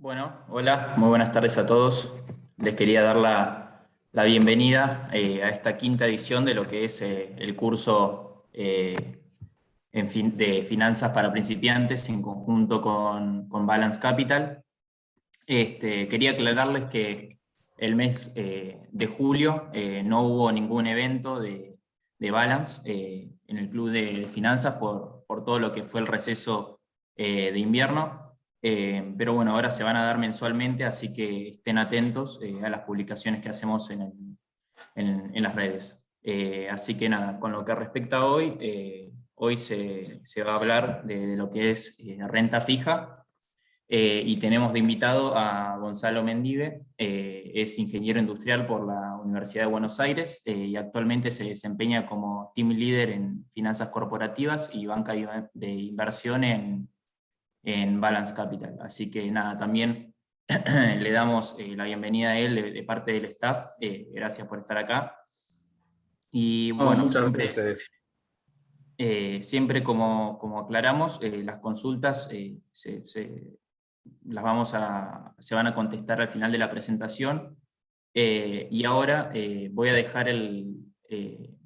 Bueno, hola, muy buenas tardes a todos. Les quería dar la bienvenida a esta quinta edición de lo que es el curso de finanzas para principiantes en conjunto con Balance Capital. Quería aclararles que el mes de julio no hubo ningún evento de Balance en el Club de Finanzas por todo lo que fue el receso de invierno. Pero bueno, ahora se van a dar mensualmente, así que estén atentos a las publicaciones que hacemos en las redes. Así que nada, con lo que respecta a hoy, hoy se va a hablar de lo que es renta fija. Y tenemos de invitado a Gonzalo Mendive, es ingeniero industrial por la Universidad de Buenos Aires y actualmente se desempeña como team leader en finanzas corporativas y banca de inversión en Balance Capital. Así que nada, también le damos la bienvenida a él de parte del staff. Gracias por estar acá. Y No, bueno, muchas gracias a ustedes. siempre como aclaramos, las consultas se van a contestar al final de la presentación. Y ahora voy a dejar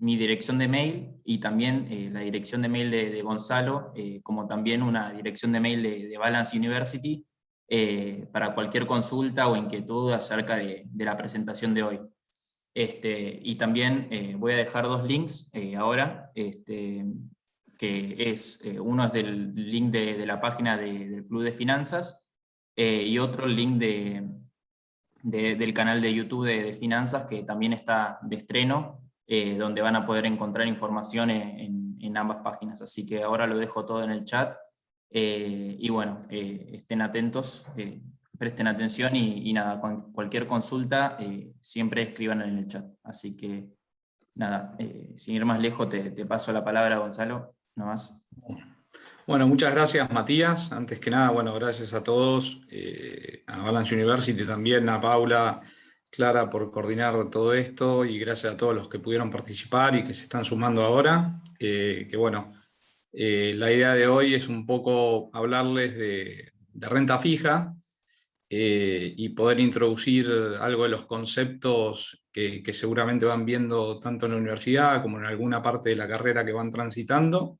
mi dirección de mail y también la dirección de mail de Gonzalo, como también una dirección de mail de Balance University, para cualquier consulta o inquietud acerca de la presentación de hoy. Y también voy a dejar dos links ahora, que uno es del link de la página del Club de Finanzas, y otro el link del canal de YouTube de Finanzas, que también está de estreno, donde van a poder encontrar información en ambas páginas. Así que ahora lo dejo todo en el chat. Y bueno, estén atentos, presten atención y nada, cualquier consulta siempre escriban en el chat. Así que nada, sin ir más lejos, te paso la palabra, Gonzalo, no más. Bueno, muchas gracias, Matías. Antes que nada, bueno, gracias a todos, a Balance University también, a Paula, Clara por coordinar todo esto y gracias a todos los que pudieron participar y que se están sumando ahora. La idea de hoy es un poco hablarles de renta fija y poder introducir algo de los conceptos que seguramente van viendo tanto en la universidad como en alguna parte de la carrera que van transitando.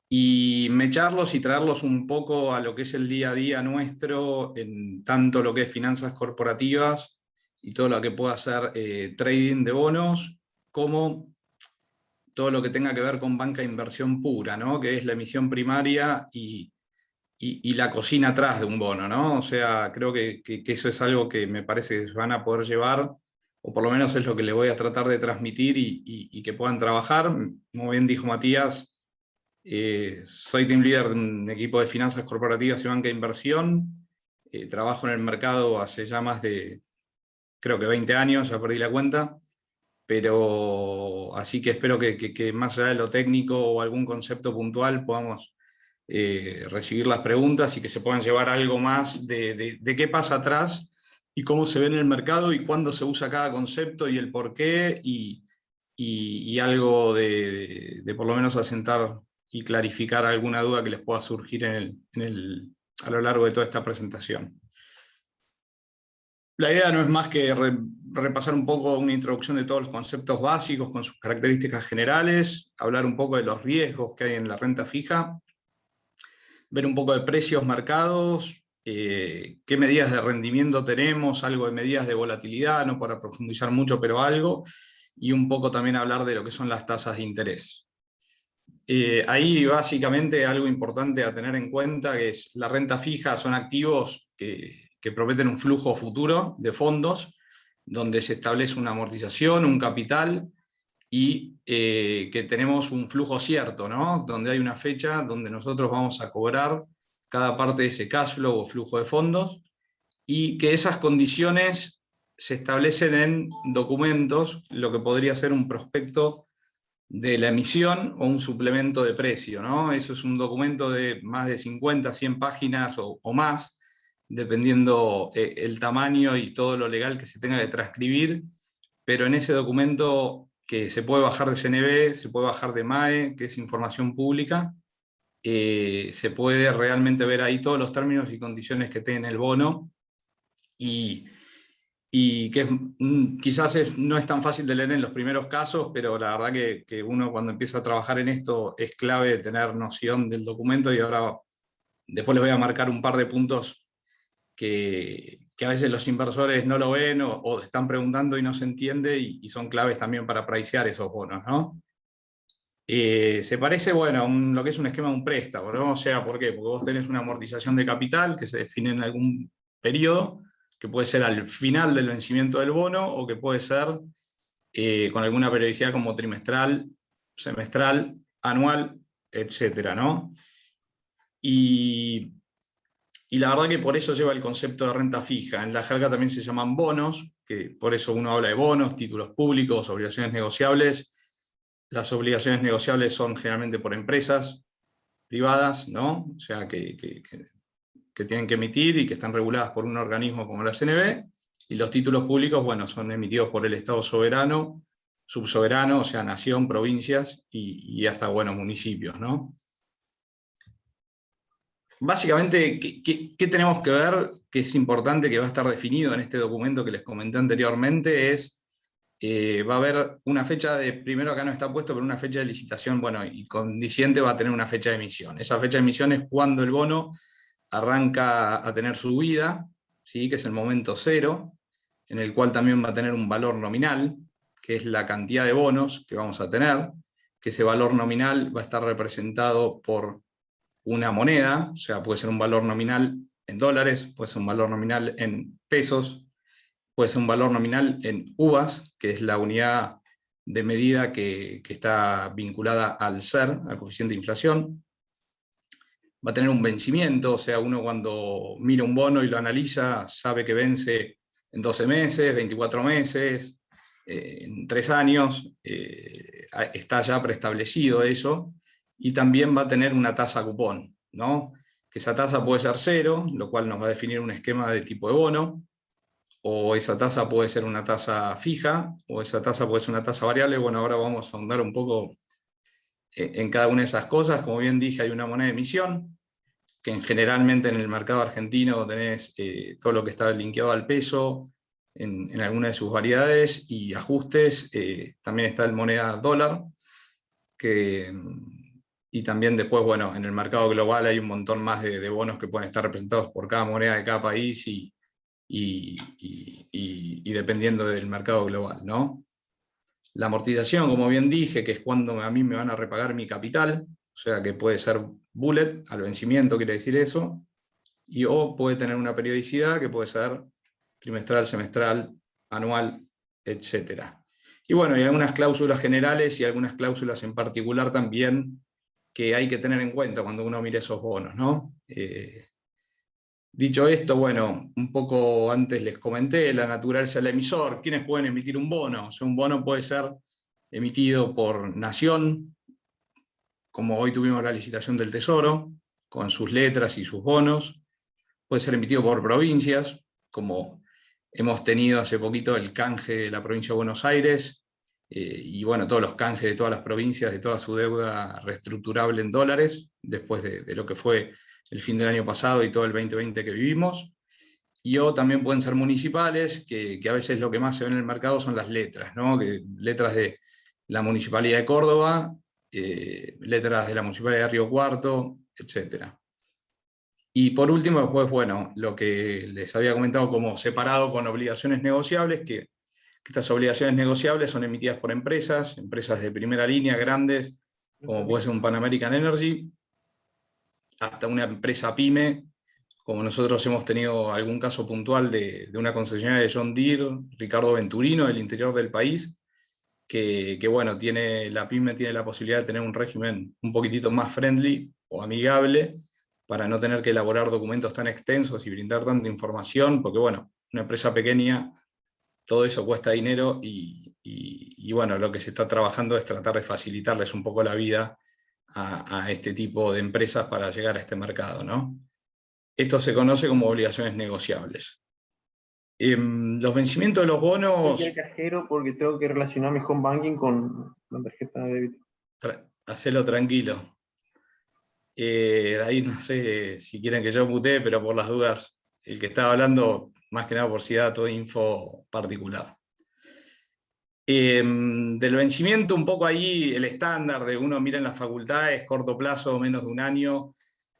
Y mecharlos y traerlos un poco a lo que es el día a día nuestro, en tanto lo que es finanzas corporativas y todo lo que pueda ser trading de bonos, como todo lo que tenga que ver con banca de inversión pura, ¿no? Que es la emisión primaria y la cocina atrás de un bono, ¿no? O sea, creo que eso es algo que me parece que se van a poder llevar, o por lo menos es lo que le voy a tratar de transmitir y que puedan trabajar. Como bien dijo Matías, soy team leader de un equipo de finanzas corporativas y banca de inversión. Trabajo en el mercado hace ya más de, creo que 20 años, ya perdí la cuenta. Pero así que espero que más allá de lo técnico o algún concepto puntual podamos recibir las preguntas y que se puedan llevar algo más de qué pasa atrás y cómo se ve en el mercado y cuándo se usa cada concepto y el por qué y algo de por lo menos asentar y clarificar alguna duda que les pueda surgir a lo largo de toda esta presentación. La idea no es más que repasar un poco una introducción de todos los conceptos básicos con sus características generales, hablar un poco de los riesgos que hay en la renta fija, ver un poco de precios marcados, qué medidas de rendimiento tenemos, algo de medidas de volatilidad, no para profundizar mucho, pero algo, y un poco también hablar de lo que son las tasas de interés. Ahí básicamente algo importante a tener en cuenta que es la renta fija, son activos que prometen un flujo futuro de fondos, donde se establece una amortización, un capital, y que tenemos un flujo cierto, ¿no? Donde hay una fecha donde nosotros vamos a cobrar cada parte de ese cash flow o flujo de fondos, y que esas condiciones se establecen en documentos, lo que podría ser un prospecto de la emisión o un suplemento de precio, ¿no? Eso es un documento de más de 50, 100 páginas o más, dependiendo el tamaño y todo lo legal que se tenga que transcribir, pero en ese documento que se puede bajar de CNV, se puede bajar de MAE, que es información pública, se puede realmente ver ahí todos los términos y condiciones que tiene el bono, y que quizás no es tan fácil de leer en los primeros casos, pero la verdad que uno cuando empieza a trabajar en esto es clave tener noción del documento, y ahora después les voy a marcar un par de puntos que a veces los inversores no lo ven o están preguntando y no se entiende, y son claves también para pricear esos bonos, ¿no? Se parece, bueno, a lo que es un esquema de un préstamo, ¿no? O sea, ¿por qué? Porque vos tenés una amortización de capital que se define en algún periodo, que puede ser al final del vencimiento del bono, o que puede ser con alguna periodicidad como trimestral, semestral, anual, etcétera, ¿no? Y, y la verdad que por eso lleva el concepto de renta fija. En la jerga también se llaman bonos, que por eso uno habla de bonos, títulos públicos, obligaciones negociables. Las obligaciones negociables son generalmente por empresas privadas, ¿no? O sea, que tienen que emitir y que están reguladas por un organismo como la CNB, y los títulos públicos, bueno, son emitidos por el Estado soberano, subsoberano, o sea, nación, provincias y hasta, bueno, municipios, ¿no? Básicamente, ¿qué tenemos que ver? Que es importante, que va a estar definido en este documento que les comenté anteriormente, es, va a haber una fecha de, primero acá no está puesto, pero una fecha de licitación, bueno, y condiciente va a tener una fecha de emisión. Esa fecha de emisión es cuando el bono arranca a tener su vida, ¿sí? Que es el momento cero, en el cual también va a tener un valor nominal, que es la cantidad de bonos que vamos a tener, que ese valor nominal va a estar representado por una moneda, o sea, puede ser un valor nominal en dólares, puede ser un valor nominal en pesos, puede ser un valor nominal en UVAs, que es la unidad de medida que está vinculada al SER, al coeficiente de inflación. Va a tener un vencimiento, o sea, uno cuando mira un bono y lo analiza, sabe que vence en 12 meses, 24 meses, en 3 años, está ya preestablecido eso, y también va a tener una tasa cupón, ¿no? Que esa tasa puede ser cero, lo cual nos va a definir un esquema de tipo de bono, o esa tasa puede ser una tasa fija, o esa tasa puede ser una tasa variable. Bueno, ahora vamos a ahondar un poco en cada una de esas cosas. Como bien dije, hay una moneda de emisión, que generalmente en el mercado argentino tenés todo lo que está linkeado al peso, en alguna de sus variedades, y ajustes. También está el moneda dólar, y también después, bueno, en el mercado global hay un montón más de bonos que pueden estar representados por cada moneda de cada país, y dependiendo del mercado global, ¿no? La amortización, como bien dije, que es cuando a mí me van a repagar mi capital, o sea que puede ser bullet, al vencimiento quiere decir eso, o puede tener una periodicidad que puede ser trimestral, semestral, anual, etc. Y bueno, hay algunas cláusulas generales y algunas cláusulas en particular también que hay que tener en cuenta cuando uno mire esos bonos, ¿no? Dicho esto, bueno, un poco antes les comenté la naturaleza del emisor. ¿Quiénes pueden emitir un bono? O sea, un bono puede ser emitido por nación, como hoy tuvimos la licitación del Tesoro, con sus letras y sus bonos. Puede ser emitido por provincias, como hemos tenido hace poquito el canje de la provincia de Buenos Aires, y bueno, todos los canjes de todas las provincias, de toda su deuda reestructurable en dólares, después de lo que fue el fin del año pasado y todo el 2020 que vivimos. O también pueden ser municipales, que a veces lo que más se ve en el mercado son las letras, ¿no? Letras de la Municipalidad de Córdoba, letras de la Municipalidad de Río Cuarto, etc. Y por último, después, bueno, lo que les había comentado como separado con obligaciones negociables, que estas obligaciones negociables son emitidas por empresas de primera línea, grandes, como puede ser un Pan American Energy, hasta una empresa pyme, como nosotros hemos tenido algún caso puntual de una concesionaria de John Deere, Ricardo Venturino, del interior del país, que bueno, la pyme tiene la posibilidad de tener un régimen un poquitito más friendly o amigable, para no tener que elaborar documentos tan extensos y brindar tanta información, porque bueno, una empresa pequeña, todo eso cuesta dinero, y bueno, lo que se está trabajando es tratar de facilitarles un poco la vida a este tipo de empresas para llegar a este mercado, ¿no? Esto se conoce como obligaciones negociables. Los vencimientos de los bonos... Tengo que ir al cajero porque tengo que relacionar mi home banking con la tarjeta de débito. Hacelo tranquilo. De ahí no sé si quieren que yo mutee, pero por las dudas, el que estaba hablando, más que nada por si da toda info particular. Del vencimiento, un poco ahí el estándar de uno mira en las facultades, corto plazo, menos de un año,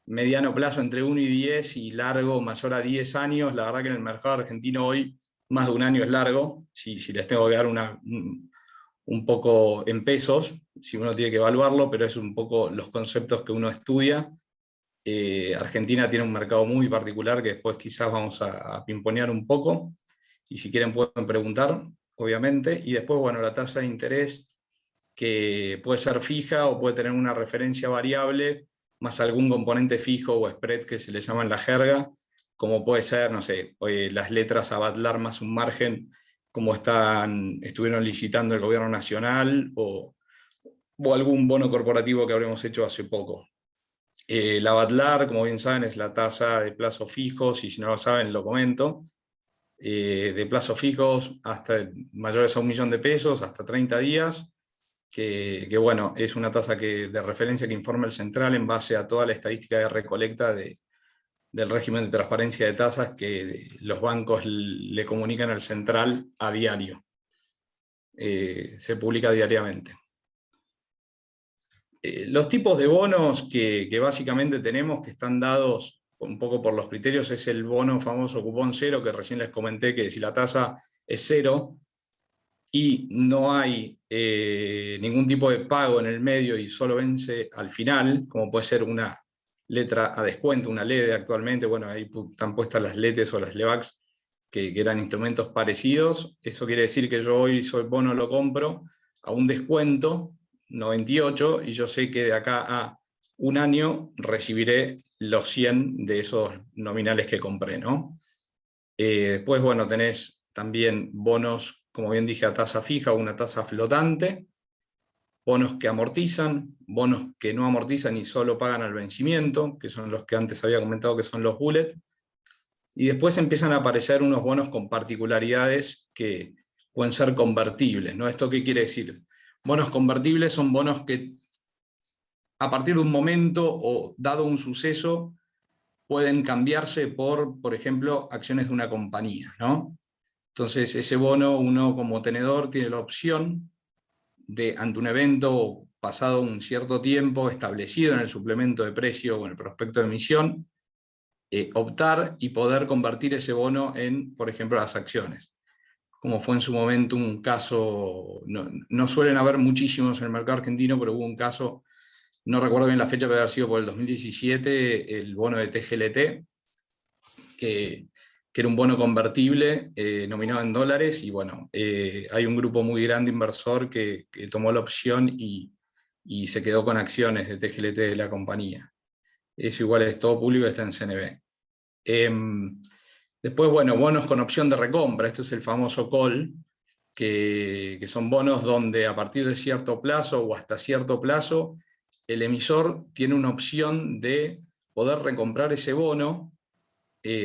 mediano plazo entre 1 y 10 y largo mayor a 10 años. La verdad que en el mercado argentino hoy más de un año es largo, si les tengo que dar un poco en pesos, si uno tiene que evaluarlo, pero es un poco los conceptos que uno estudia. Argentina tiene un mercado muy particular que después quizás vamos a pimponear un poco, y si quieren pueden preguntar, obviamente. Y después, bueno, la tasa de interés, que puede ser fija o puede tener una referencia variable, más algún componente fijo o spread que se le llama en la jerga, como puede ser, no sé, las letras a Batlar más un margen, como estuvieron licitando el gobierno nacional, o algún bono corporativo que habremos hecho hace poco. La Batlar, como bien saben, es la tasa de plazos fijos, y si no lo saben, lo comento. De plazos fijos hasta mayores a 1 millón de pesos, hasta 30 días, que bueno, es una tasa de referencia que informa el Central en base a toda la estadística de recolecta del régimen de transparencia de tasas que los bancos le comunican al Central a diario. Se publica diariamente. Los tipos de bonos que básicamente tenemos, que están dados un poco por los criterios, es el bono famoso cupón cero, que recién les comenté que si la tasa es cero y no hay ningún tipo de pago en el medio y solo vence al final, como puede ser una letra a descuento, una LED actualmente, bueno, ahí están puestas las LETs o las LEVAX, que eran instrumentos parecidos. Eso quiere decir que yo hoy el bono lo compro a un descuento 98, y yo sé que de acá a un año recibiré los 100 de esos nominales que compré, ¿no? Después, bueno, tenés también bonos, como bien dije, a tasa fija o una tasa flotante, bonos que amortizan, bonos que no amortizan y solo pagan al vencimiento, que son los que antes había comentado que son los bullet. Y después empiezan a aparecer unos bonos con particularidades que pueden ser convertibles, ¿no? ¿Esto qué quiere decir? Bonos convertibles son bonos que a partir de un momento o dado un suceso pueden cambiarse por ejemplo, acciones de una compañía, ¿no? Entonces ese bono, uno como tenedor tiene la opción de, ante un evento pasado un cierto tiempo establecido en el suplemento de precio o en el prospecto de emisión, optar y poder convertir ese bono en, por ejemplo, las acciones. Como fue en su momento un caso, no suelen haber muchísimos en el mercado argentino, pero hubo un caso, no recuerdo bien la fecha, pero haber sido por el 2017, el bono de TGLT, que era un bono convertible nominado en dólares, y bueno, hay un grupo muy grande inversor que tomó la opción y se quedó con acciones de TGLT de la compañía. Eso igual es todo público, está en CNB. Después, bueno, bonos con opción de recompra. Esto es el famoso call, que son bonos donde a partir de cierto plazo o hasta cierto plazo, el emisor tiene una opción de poder recomprar ese bono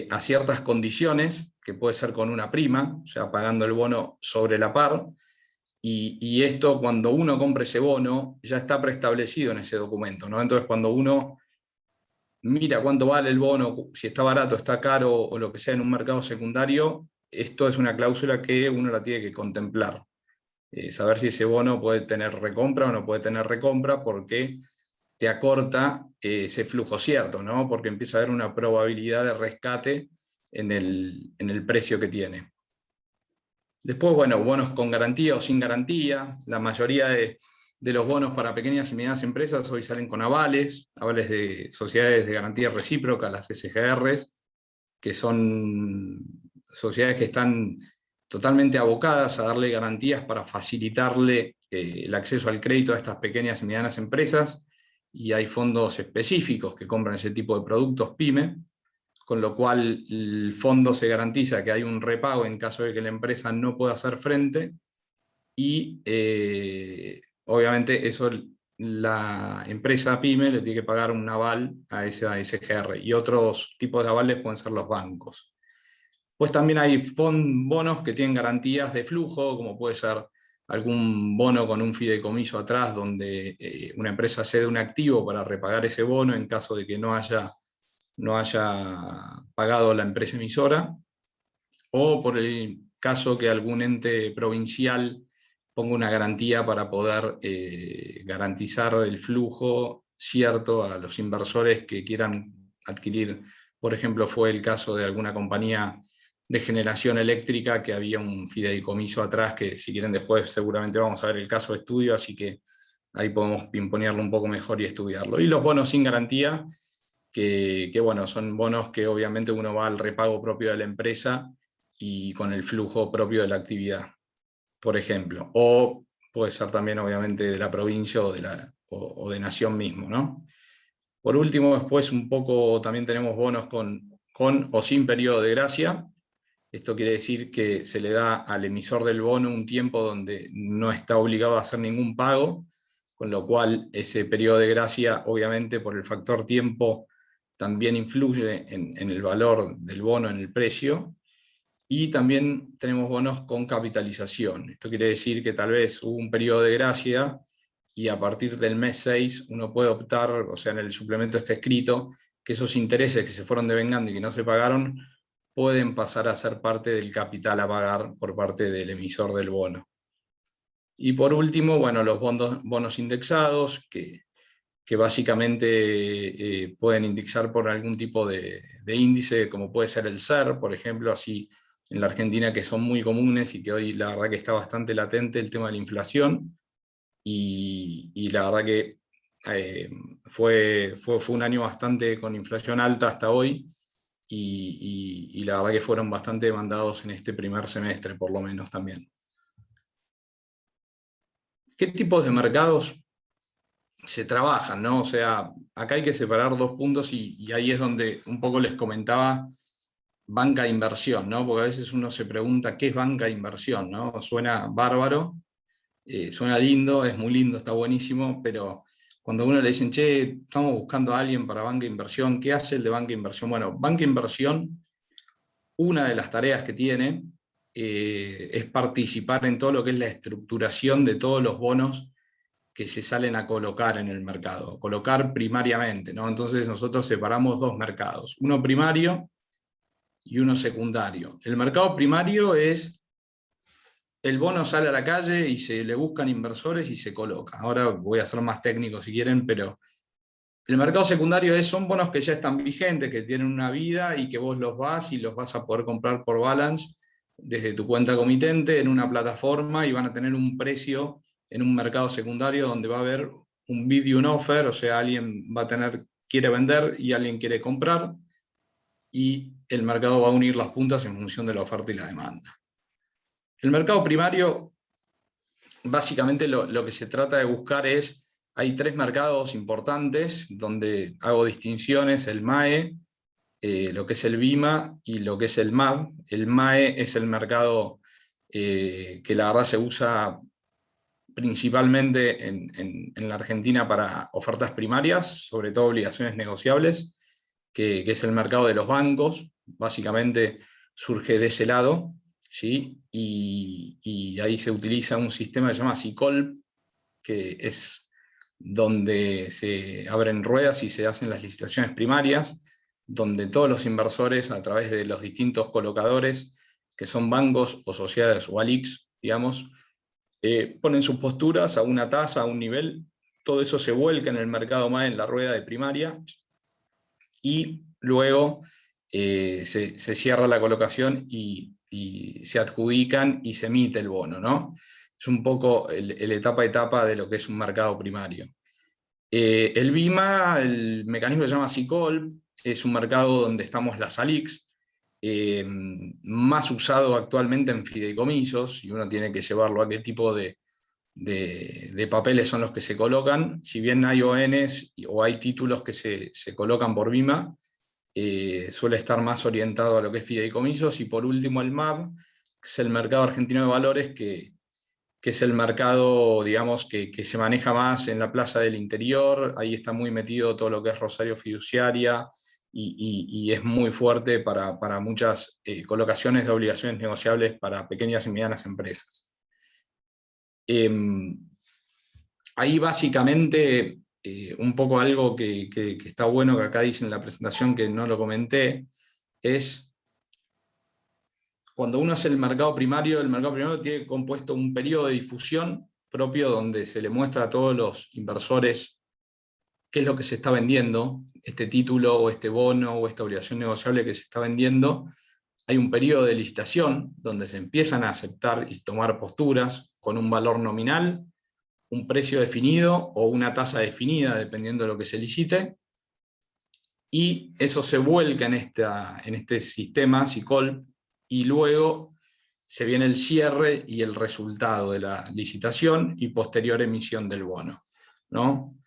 a ciertas condiciones, que puede ser con una prima, o sea, pagando el bono sobre la par. Y esto, cuando uno compra ese bono, ya está preestablecido en ese documento, ¿no? Entonces, cuando uno mira cuánto vale el bono, si está barato, está caro o lo que sea en un mercado secundario, esto es una cláusula que uno la tiene que contemplar. Saber si ese bono puede tener recompra o no puede tener recompra, porque te acorta ese flujo cierto, ¿no? Porque empieza a haber una probabilidad de rescate en el precio que tiene. Después, bueno, bonos con garantía o sin garantía. La mayoría de los bonos para pequeñas y medianas empresas hoy salen con avales de sociedades de garantía recíproca, las SGRs, que son sociedades que están totalmente abocadas a darle garantías para facilitarle el acceso al crédito a estas pequeñas y medianas empresas, y hay fondos específicos que compran ese tipo de productos PYME, con lo cual el fondo se garantiza que hay un repago en caso de que la empresa no pueda hacer frente, y obviamente eso la empresa PYME le tiene que pagar un aval a esa SGR, y otros tipos de avales pueden ser los bancos. Pues también hay bonos que tienen garantías de flujo, como puede ser algún bono con un fideicomiso atrás donde una empresa cede un activo para repagar ese bono en caso de que no haya pagado la empresa emisora, o por el caso que algún ente provincial ponga una garantía para poder garantizar el flujo cierto a los inversores que quieran adquirir. Por ejemplo, fue el caso de alguna compañía de generación eléctrica que había un fideicomiso atrás, que si quieren después seguramente vamos a ver el caso de estudio, así que ahí podemos pimponearlo un poco mejor y estudiarlo. Y los bonos sin garantía, que bueno, son bonos que obviamente uno va al repago propio de la empresa y con el flujo propio de la actividad, por ejemplo. O puede ser también obviamente de la provincia o de nación mismo, ¿no? Por último, después un poco también tenemos bonos con o sin periodo de gracia. Esto quiere decir que se le da al emisor del bono un tiempo donde no está obligado a hacer ningún pago, con lo cual ese periodo de gracia, obviamente por el factor tiempo, también influye en el valor del bono, en el precio. Y también tenemos bonos con capitalización. Esto quiere decir que tal vez hubo un periodo de gracia y a partir del mes 6 uno puede optar, o sea, en el suplemento está escrito, que esos intereses que se fueron devengando y que no se pagaron pueden pasar a ser parte del capital a pagar por parte del emisor del bono. Y por último, bueno, los bonos indexados, que básicamente pueden indexar por algún tipo de índice, como puede ser el SER, por ejemplo, así en la Argentina, que son muy comunes y que hoy la verdad que está bastante latente el tema de la inflación, y la verdad que fue un año bastante con inflación alta hasta hoy, y la verdad que fueron bastante demandados en este primer semestre, por lo menos también. ¿Qué tipos de mercados se trabajan, ¿no? O sea, acá hay que separar dos puntos y ahí es donde un poco les comentaba banca de inversión, ¿no? Porque a veces uno se pregunta qué es banca de inversión, ¿no? Suena bárbaro, suena lindo, es muy lindo, está buenísimo, pero cuando a uno le dicen, che, estamos buscando a alguien para banca de inversión, ¿qué hace el de banca de inversión? Bueno, banca de inversión, una de las tareas que tiene es participar en todo lo que es la estructuración de todos los bonos que se salen a colocar en el mercado, colocar primariamente, ¿no? Entonces nosotros separamos dos mercados, uno primario y uno secundario. El mercado primario es el bono sale a la calle y se le buscan inversores y se coloca. Ahora voy a ser más técnico si quieren, pero el mercado secundario son bonos que ya están vigentes, que tienen una vida y que vos los vas a poder comprar por balance desde tu cuenta comitente en una plataforma y van a tener un precio en un mercado secundario donde va a haber un bid y un offer, o sea, alguien quiere vender y alguien quiere comprar, y el mercado va a unir las puntas en función de la oferta y la demanda. El mercado primario, básicamente lo que se trata de buscar hay tres mercados importantes donde hago distinciones: el MAE, lo que es el BIMA y lo que es el MAB. El MAE es el mercado que la verdad se usa principalmente en la Argentina para ofertas primarias, sobre todo obligaciones negociables, que es el mercado de los bancos. Básicamente surge de ese lado, ¿sí? Y ahí se utiliza un sistema que se llama SICOLP, que es donde se abren ruedas y se hacen las licitaciones primarias, donde todos los inversores, a través de los distintos colocadores, que son bancos o sociedades o ALICs, digamos, ponen sus posturas a una tasa, a un nivel, todo eso se vuelca en el mercado MAE, en la rueda de primaria, y luego se cierra la colocación y se adjudican y se emite el bono, ¿no? Es un poco el etapa a etapa de lo que es un mercado primario. El BIMA, el mecanismo que se llama SICOL, es un mercado donde estamos las ALICs, más usado actualmente en fideicomisos, y uno tiene que llevarlo a qué tipo de papeles son los que se colocan. Si bien hay ONs o hay títulos que se colocan por BIMA, suele estar más orientado a lo que es fideicomisos. Y por último el MAB, que es el mercado argentino de valores, que es el mercado, digamos, que se maneja más en la plaza del interior. Ahí está muy metido todo lo que es Rosario Fiduciaria, y es muy fuerte para muchas colocaciones de obligaciones negociables para pequeñas y medianas empresas. Ahí básicamente, un poco algo que está bueno, que acá dice en la presentación, que no lo comenté, es cuando uno hace el mercado primario tiene compuesto un periodo de difusión propio donde se le muestra a todos los inversores qué es lo que se está vendiendo, este título o este bono o esta obligación negociable que se está vendiendo. Hay un periodo de licitación donde se empiezan a aceptar y tomar posturas con un valor nominal, un precio definido o una tasa definida, dependiendo de lo que se licite, y eso se vuelca en este sistema SICOL, y luego se viene el cierre y el resultado de la licitación y posterior emisión del bono, ¿no?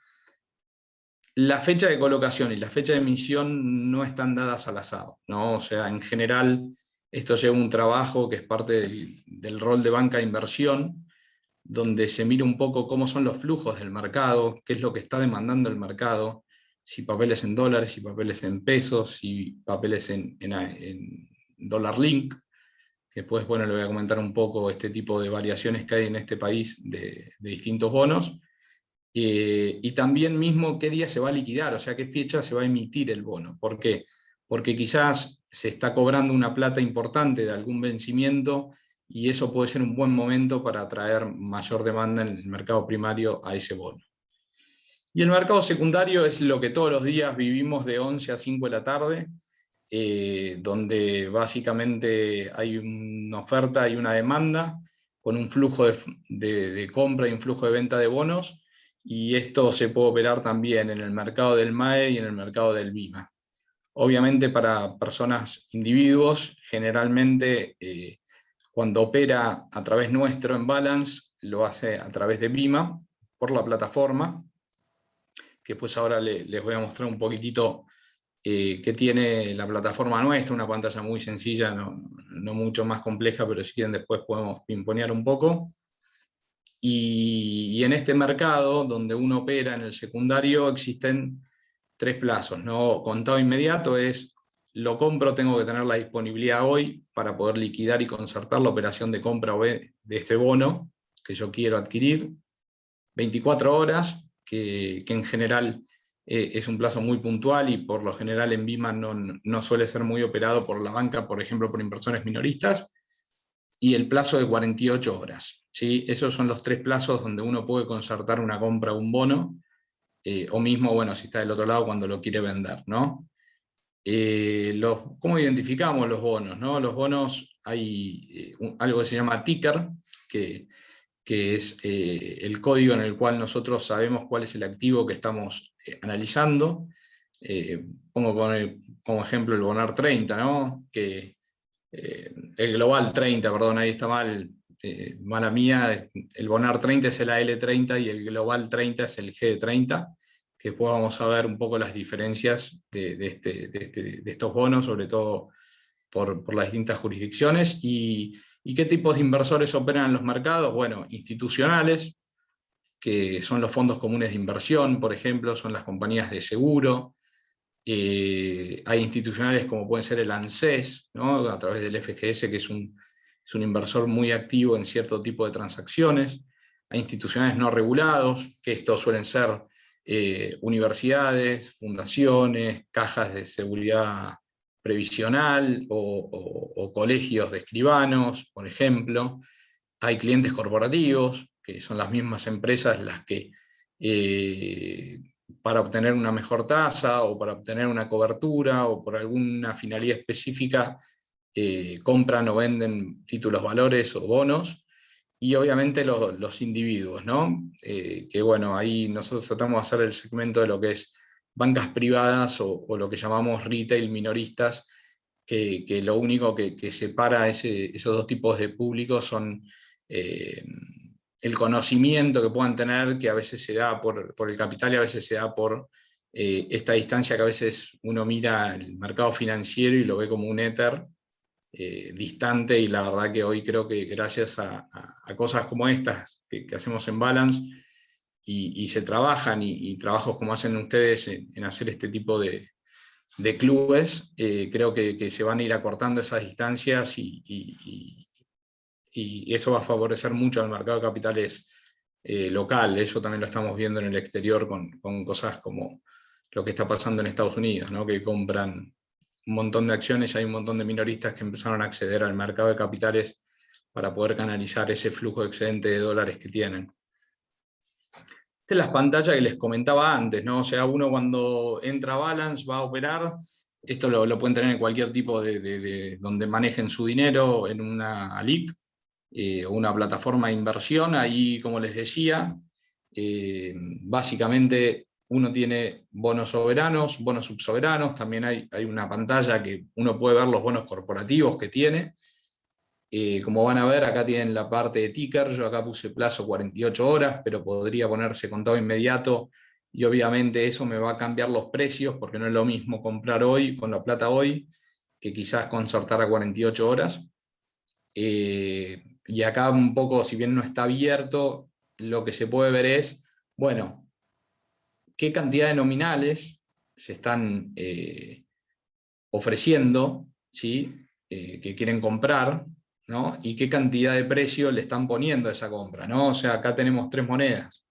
La fecha de colocación y la fecha de emisión no están dadas al azar, ¿no? O sea, en general, esto lleva un trabajo que es parte del rol de banca de inversión, donde se mira un poco cómo son los flujos del mercado, qué es lo que está demandando el mercado, si papeles en dólares, si papeles en pesos, si papeles en dólar link, que después, bueno, le voy a comentar un poco este tipo de variaciones que hay en este país de distintos bonos. Y también mismo qué día se va a liquidar, o sea, qué fecha se va a emitir el bono. ¿Por qué? Porque quizás se está cobrando una plata importante de algún vencimiento y eso puede ser un buen momento para atraer mayor demanda en el mercado primario a ese bono. Y el mercado secundario es lo que todos los días vivimos de 11 a 5 de la tarde, donde básicamente hay una oferta y una demanda, con un flujo de compra y un flujo de venta de bonos, y esto se puede operar también en el mercado del MAE y en el mercado del BIMA. Obviamente para personas, individuos, generalmente cuando opera a través nuestro en Balance, lo hace a través de BIMA, por la plataforma, que pues ahora les voy a mostrar un poquitito que tiene la plataforma nuestra, una pantalla muy sencilla, no mucho más compleja, pero si quieren después podemos pimponear un poco. Y en este mercado, donde uno opera en el secundario, existen tres plazos, ¿no? Contado inmediato es, lo compro, tengo que tener la disponibilidad hoy para poder liquidar y concertar la operación de compra de este bono que yo quiero adquirir. 24 horas, que en general es un plazo muy puntual y por lo general en BIMA no suele ser muy operado por la banca, por ejemplo, por inversores minoristas, y el plazo de 48 horas. ¿Sí? Esos son los tres plazos donde uno puede concertar una compra o un bono, o mismo, bueno, si está del otro lado cuando lo quiere vender, ¿no? ¿Cómo identificamos los bonos? ¿No? Los bonos, hay algo que se llama ticker, que es el código en el cual nosotros sabemos cuál es el activo que estamos analizando. Pongo como ejemplo el Bonar 30, ¿no? Que, el Global 30, perdón, ahí está mal, mala mía, el Bonar 30 es el AL30 y el Global 30 es el G30, que después vamos a ver un poco las diferencias de estos bonos, sobre todo por las distintas jurisdicciones. ¿Y qué tipos de inversores operan en los mercados? Bueno, institucionales, que son los fondos comunes de inversión, por ejemplo, son las compañías de seguro. Hay institucionales como pueden ser el ANSES, ¿no? A través del FGS, que es un inversor muy activo en cierto tipo de transacciones. Hay institucionales no regulados, que estos suelen ser universidades, fundaciones, cajas de seguridad previsional o colegios de escribanos, por ejemplo. Hay clientes corporativos, que son las mismas empresas las que para obtener una mejor tasa o para obtener una cobertura o por alguna finalidad específica compran o venden títulos valores o bonos. Y obviamente los individuos, ¿no? Que bueno, ahí nosotros tratamos de hacer el segmento de lo que es bancas privadas o lo que llamamos retail minoristas, que lo único que separa esos dos tipos de públicos son el conocimiento que puedan tener, que a veces se da por el capital y a veces se da por esta distancia que a veces uno mira el mercado financiero y lo ve como un éter distante, y la verdad que hoy creo que gracias a cosas como estas que hacemos en Balance y se trabajan y trabajos como hacen ustedes en hacer este tipo de clubes, creo que se van a ir acortando esas distancias y y eso va a favorecer mucho al mercado de capitales local. Eso también lo estamos viendo en el exterior con cosas como lo que está pasando en Estados Unidos, ¿no? Que compran un montón de acciones y hay un montón de minoristas que empezaron a acceder al mercado de capitales para poder canalizar ese flujo excedente de dólares que tienen. Esta es la pantalla que les comentaba antes, ¿no? O sea, uno cuando entra a Balance va a operar, esto lo pueden tener en cualquier tipo de donde manejen su dinero, en una ALIC, o una plataforma de inversión. Ahí, como les decía, básicamente uno tiene bonos soberanos, bonos subsoberanos, también hay una pantalla que uno puede ver los bonos corporativos que tiene. Como van a ver, acá tienen la parte de ticker. Yo acá puse plazo 48 horas, pero podría ponerse contado inmediato, y obviamente eso me va a cambiar los precios, porque no es lo mismo comprar hoy, con la plata hoy, que quizás concertar a 48 horas. Y acá un poco, si bien no está abierto, lo que se puede ver es, bueno, qué cantidad de nominales se están ofreciendo, ¿sí? Que quieren comprar, ¿no? Y qué cantidad de precio le están poniendo a esa compra, ¿no? O sea, acá tenemos 3 monedas.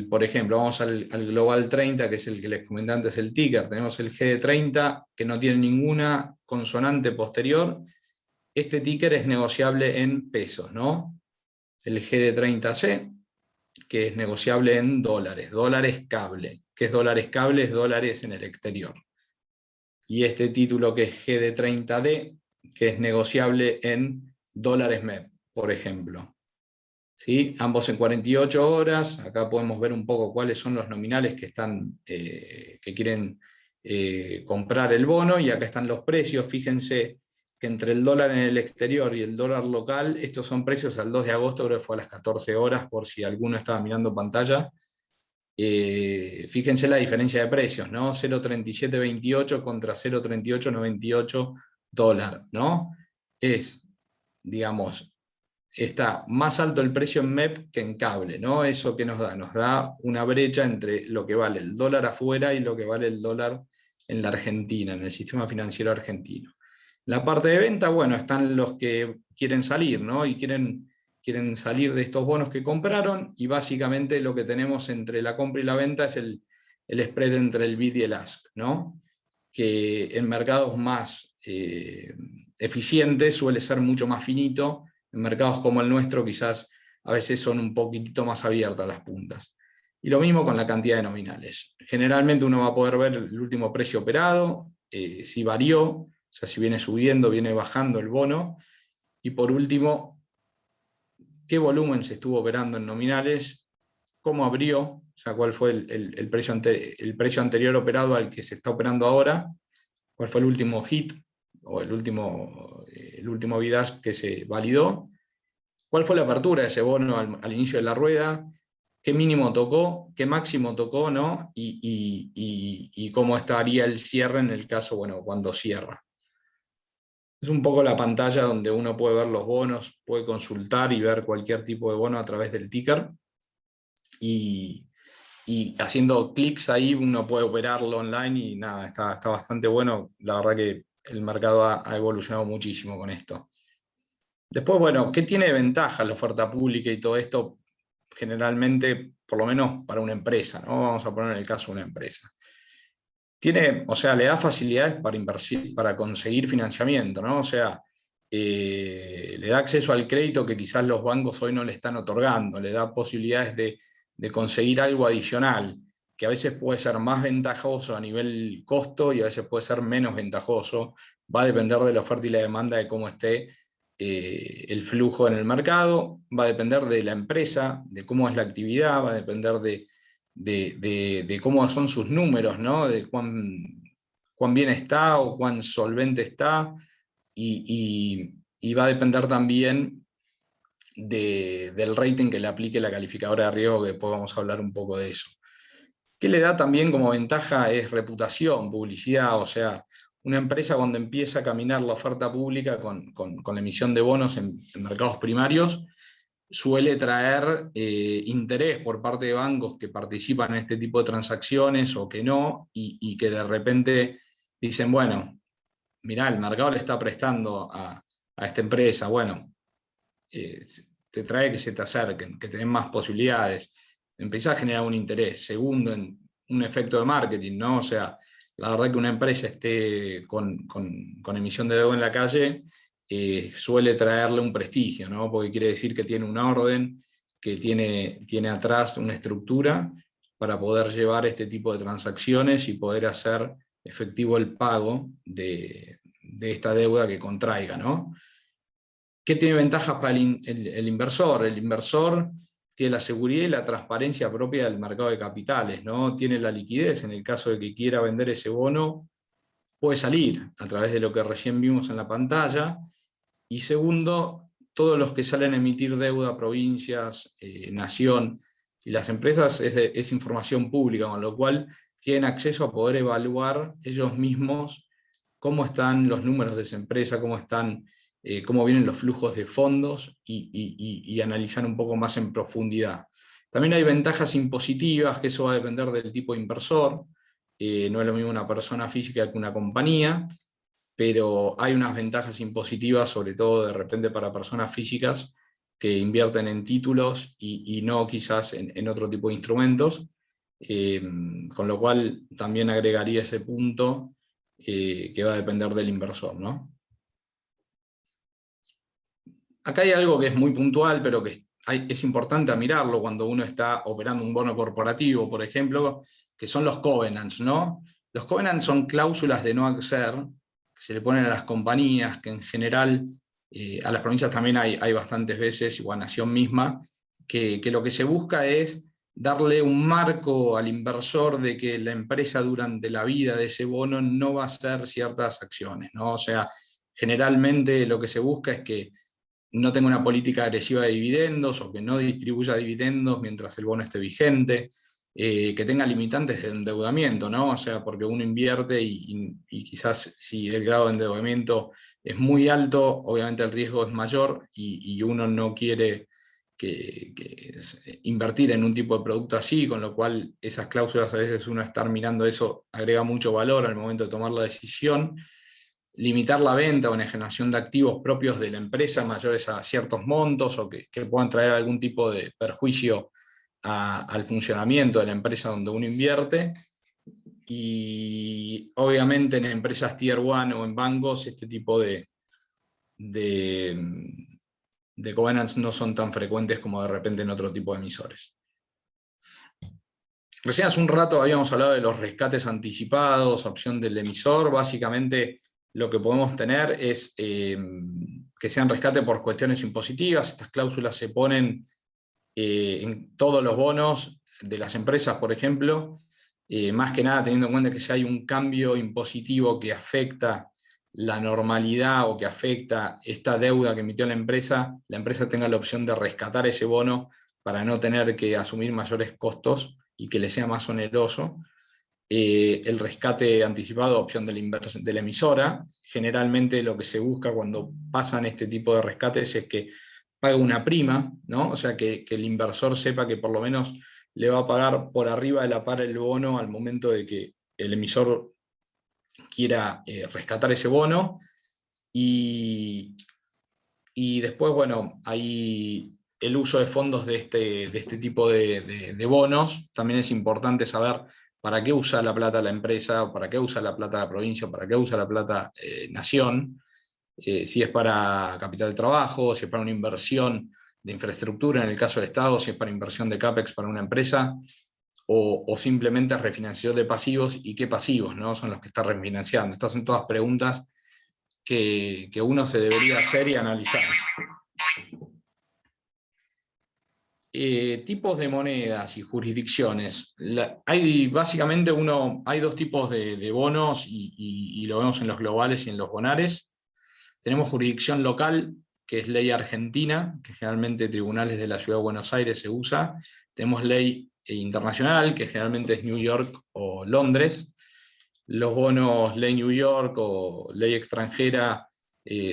Por ejemplo, vamos al Global 30, que es el que les comenté antes, el ticker. Tenemos el GD30, que no tiene ninguna consonante posterior. Este ticker es negociable en pesos, ¿no? El GD30C, que es negociable en dólares, dólares cable. ¿Qué es dólares cable? Es dólares en el exterior. Y este título que es GD30D, que es negociable en dólares MEP, por ejemplo. ¿Sí? Ambos en 48 horas. Acá podemos ver un poco cuáles son los nominales que quieren comprar el bono, y acá están los precios. Fíjense que entre el dólar en el exterior y el dólar local, estos son precios al 2 de agosto, creo que fue a las 14 horas, por si alguno estaba mirando pantalla. Fíjense la diferencia de precios, ¿no? 0.3728 contra 0.3898 dólar, ¿no? Es, digamos, está más alto el precio en MEP que en cable, ¿no? ¿Eso qué nos da? Nos da una brecha entre lo que vale el dólar afuera y lo que vale el dólar en la Argentina, en el sistema financiero argentino. La parte de venta, bueno, están los que quieren salir, ¿no? Y quieren salir de estos bonos que compraron, y básicamente lo que tenemos entre la compra y la venta es el spread entre el bid y el ask, ¿no? Que en mercados más eficientes suele ser mucho más finito. En mercados como el nuestro quizás a veces son un poquitito más abiertas las puntas. Y lo mismo con la cantidad de nominales. Generalmente uno va a poder ver el último precio operado, si varió, o sea, si viene subiendo, viene bajando el bono. Y por último, qué volumen se estuvo operando en nominales, cómo abrió, o sea, cuál fue el precio anterior operado al que se está operando ahora, cuál fue el último hit o el último bid-ask que se validó, cuál fue la apertura de ese bono al inicio de la rueda, qué mínimo tocó, qué máximo tocó, ¿no? Y cómo estaría el cierre en el caso, bueno, cuando cierra. Es un poco la pantalla donde uno puede ver los bonos, puede consultar y ver cualquier tipo de bono a través del ticker. Y haciendo clics ahí uno puede operarlo online, y nada, está bastante bueno. La verdad que el mercado ha evolucionado muchísimo con esto. Después, bueno, ¿qué tiene de ventaja la oferta pública y todo esto? Generalmente, por lo menos para una empresa, ¿no? Vamos a poner el caso de una empresa. O sea, le da facilidades para conseguir financiamiento, ¿no? O sea, le da acceso al crédito que quizás los bancos hoy no le están otorgando, le da posibilidades de conseguir algo adicional, que a veces puede ser más ventajoso a nivel costo y a veces puede ser menos ventajoso. Va a depender de la oferta y la demanda, de cómo esté el flujo en el mercado, va a depender de la empresa, de cómo es la actividad, va a depender de cómo son sus números, ¿no? De cuán bien está o cuán solvente está, y va a depender también del rating que le aplique la calificadora de riesgo, que después vamos a hablar un poco de eso. ¿Qué le da también como ventaja? Es reputación, publicidad. O sea, una empresa cuando empieza a caminar la oferta pública con la emisión de bonos en mercados primarios, suele traer interés por parte de bancos que participan en este tipo de transacciones o que no, y que de repente dicen, bueno, mirá, el mercado le está prestando a esta empresa, bueno, te trae que se te acerquen, que tenés más posibilidades. Empezás a generar un interés. Segundo, un efecto de marketing, ¿no? O sea, la verdad que una empresa esté con emisión de deuda en la calle suele traerle un prestigio, ¿no? Porque quiere decir que tiene un orden, que tiene atrás una estructura para poder llevar este tipo de transacciones y poder hacer efectivo el pago de esta deuda que contraiga, ¿no? ¿Qué tiene ventajas para el inversor? El inversor tiene la seguridad y la transparencia propia del mercado de capitales, ¿no? Tiene la liquidez en el caso de que quiera vender ese bono, puede salir a través de lo que recién vimos en la pantalla. Y segundo, todos los que salen a emitir deuda, provincias, nación y las empresas es información pública, con lo cual tienen acceso a poder evaluar ellos mismos cómo están los números de esa empresa, cómo vienen los flujos de fondos y analizar un poco más en profundidad. También hay ventajas impositivas, que eso va a depender del tipo de inversor. No es lo mismo una persona física que una compañía, pero hay unas ventajas impositivas, sobre todo de repente para personas físicas que invierten en títulos y no quizás en otro tipo de instrumentos, con lo cual también agregaría ese punto que va a depender del inversor, ¿no? Acá hay algo que es muy puntual, pero que es importante a mirarlo cuando uno está operando un bono corporativo, por ejemplo, que son los covenants, ¿no? Los covenants son cláusulas de no acceder que se le ponen a las compañías, que en general a las provincias también hay bastantes veces, o a Nación misma, que lo que se busca es darle un marco al inversor de que la empresa durante la vida de ese bono no va a hacer ciertas acciones, ¿no? O sea, generalmente lo que se busca es que no tenga una política agresiva de dividendos o que no distribuya dividendos mientras el bono esté vigente, que tenga limitantes de endeudamiento, ¿no? O sea, porque uno invierte y quizás si el grado de endeudamiento es muy alto, obviamente el riesgo es mayor y uno no quiere invertir en un tipo de producto así, con lo cual esas cláusulas a veces uno estar mirando eso agrega mucho valor al momento de tomar la decisión. Limitar la venta o enajenación de activos propios de la empresa mayores a ciertos montos o que puedan traer algún tipo de perjuicio al funcionamiento de la empresa donde uno invierte. Y obviamente en empresas Tier 1 o en bancos este tipo de covenants no son tan frecuentes como de repente en otro tipo de emisores. Recién hace un rato habíamos hablado de los rescates anticipados, opción del emisor. Básicamente lo que podemos tener es que sean rescate por cuestiones impositivas. Estas cláusulas se ponen en todos los bonos de las empresas, por ejemplo, más que nada teniendo en cuenta que si hay un cambio impositivo que afecta la normalidad o que afecta esta deuda que emitió la empresa tenga la opción de rescatar ese bono para no tener que asumir mayores costos y que le sea más oneroso. El rescate anticipado, opción de la emisora. Generalmente lo que se busca cuando pasan este tipo de rescates es que pague una prima, ¿no? O sea, que el inversor sepa que por lo menos le va a pagar por arriba de la par el bono al momento de que el emisor quiera rescatar ese bono. Y después, bueno, hay el uso de fondos de este tipo de bonos. También es importante saber para qué usa la plata la empresa, o para qué usa la plata la provincia, o para qué usa la plata nación. Si es para capital de trabajo, si es para una inversión de infraestructura en el caso del Estado, si es para inversión de CAPEX para una empresa, o simplemente es refinanciación de pasivos, y qué pasivos, ¿no? Son los que está refinanciando. Estas son todas preguntas que uno se debería hacer y analizar. Tipos de monedas y jurisdicciones. Básicamente hay dos tipos de bonos y lo vemos en los globales y en los bonares. Tenemos jurisdicción local, que es ley argentina, que generalmente tribunales de la Ciudad de Buenos Aires se usa. Tenemos ley internacional, que generalmente es New York o Londres. Los bonos ley New York o ley extranjera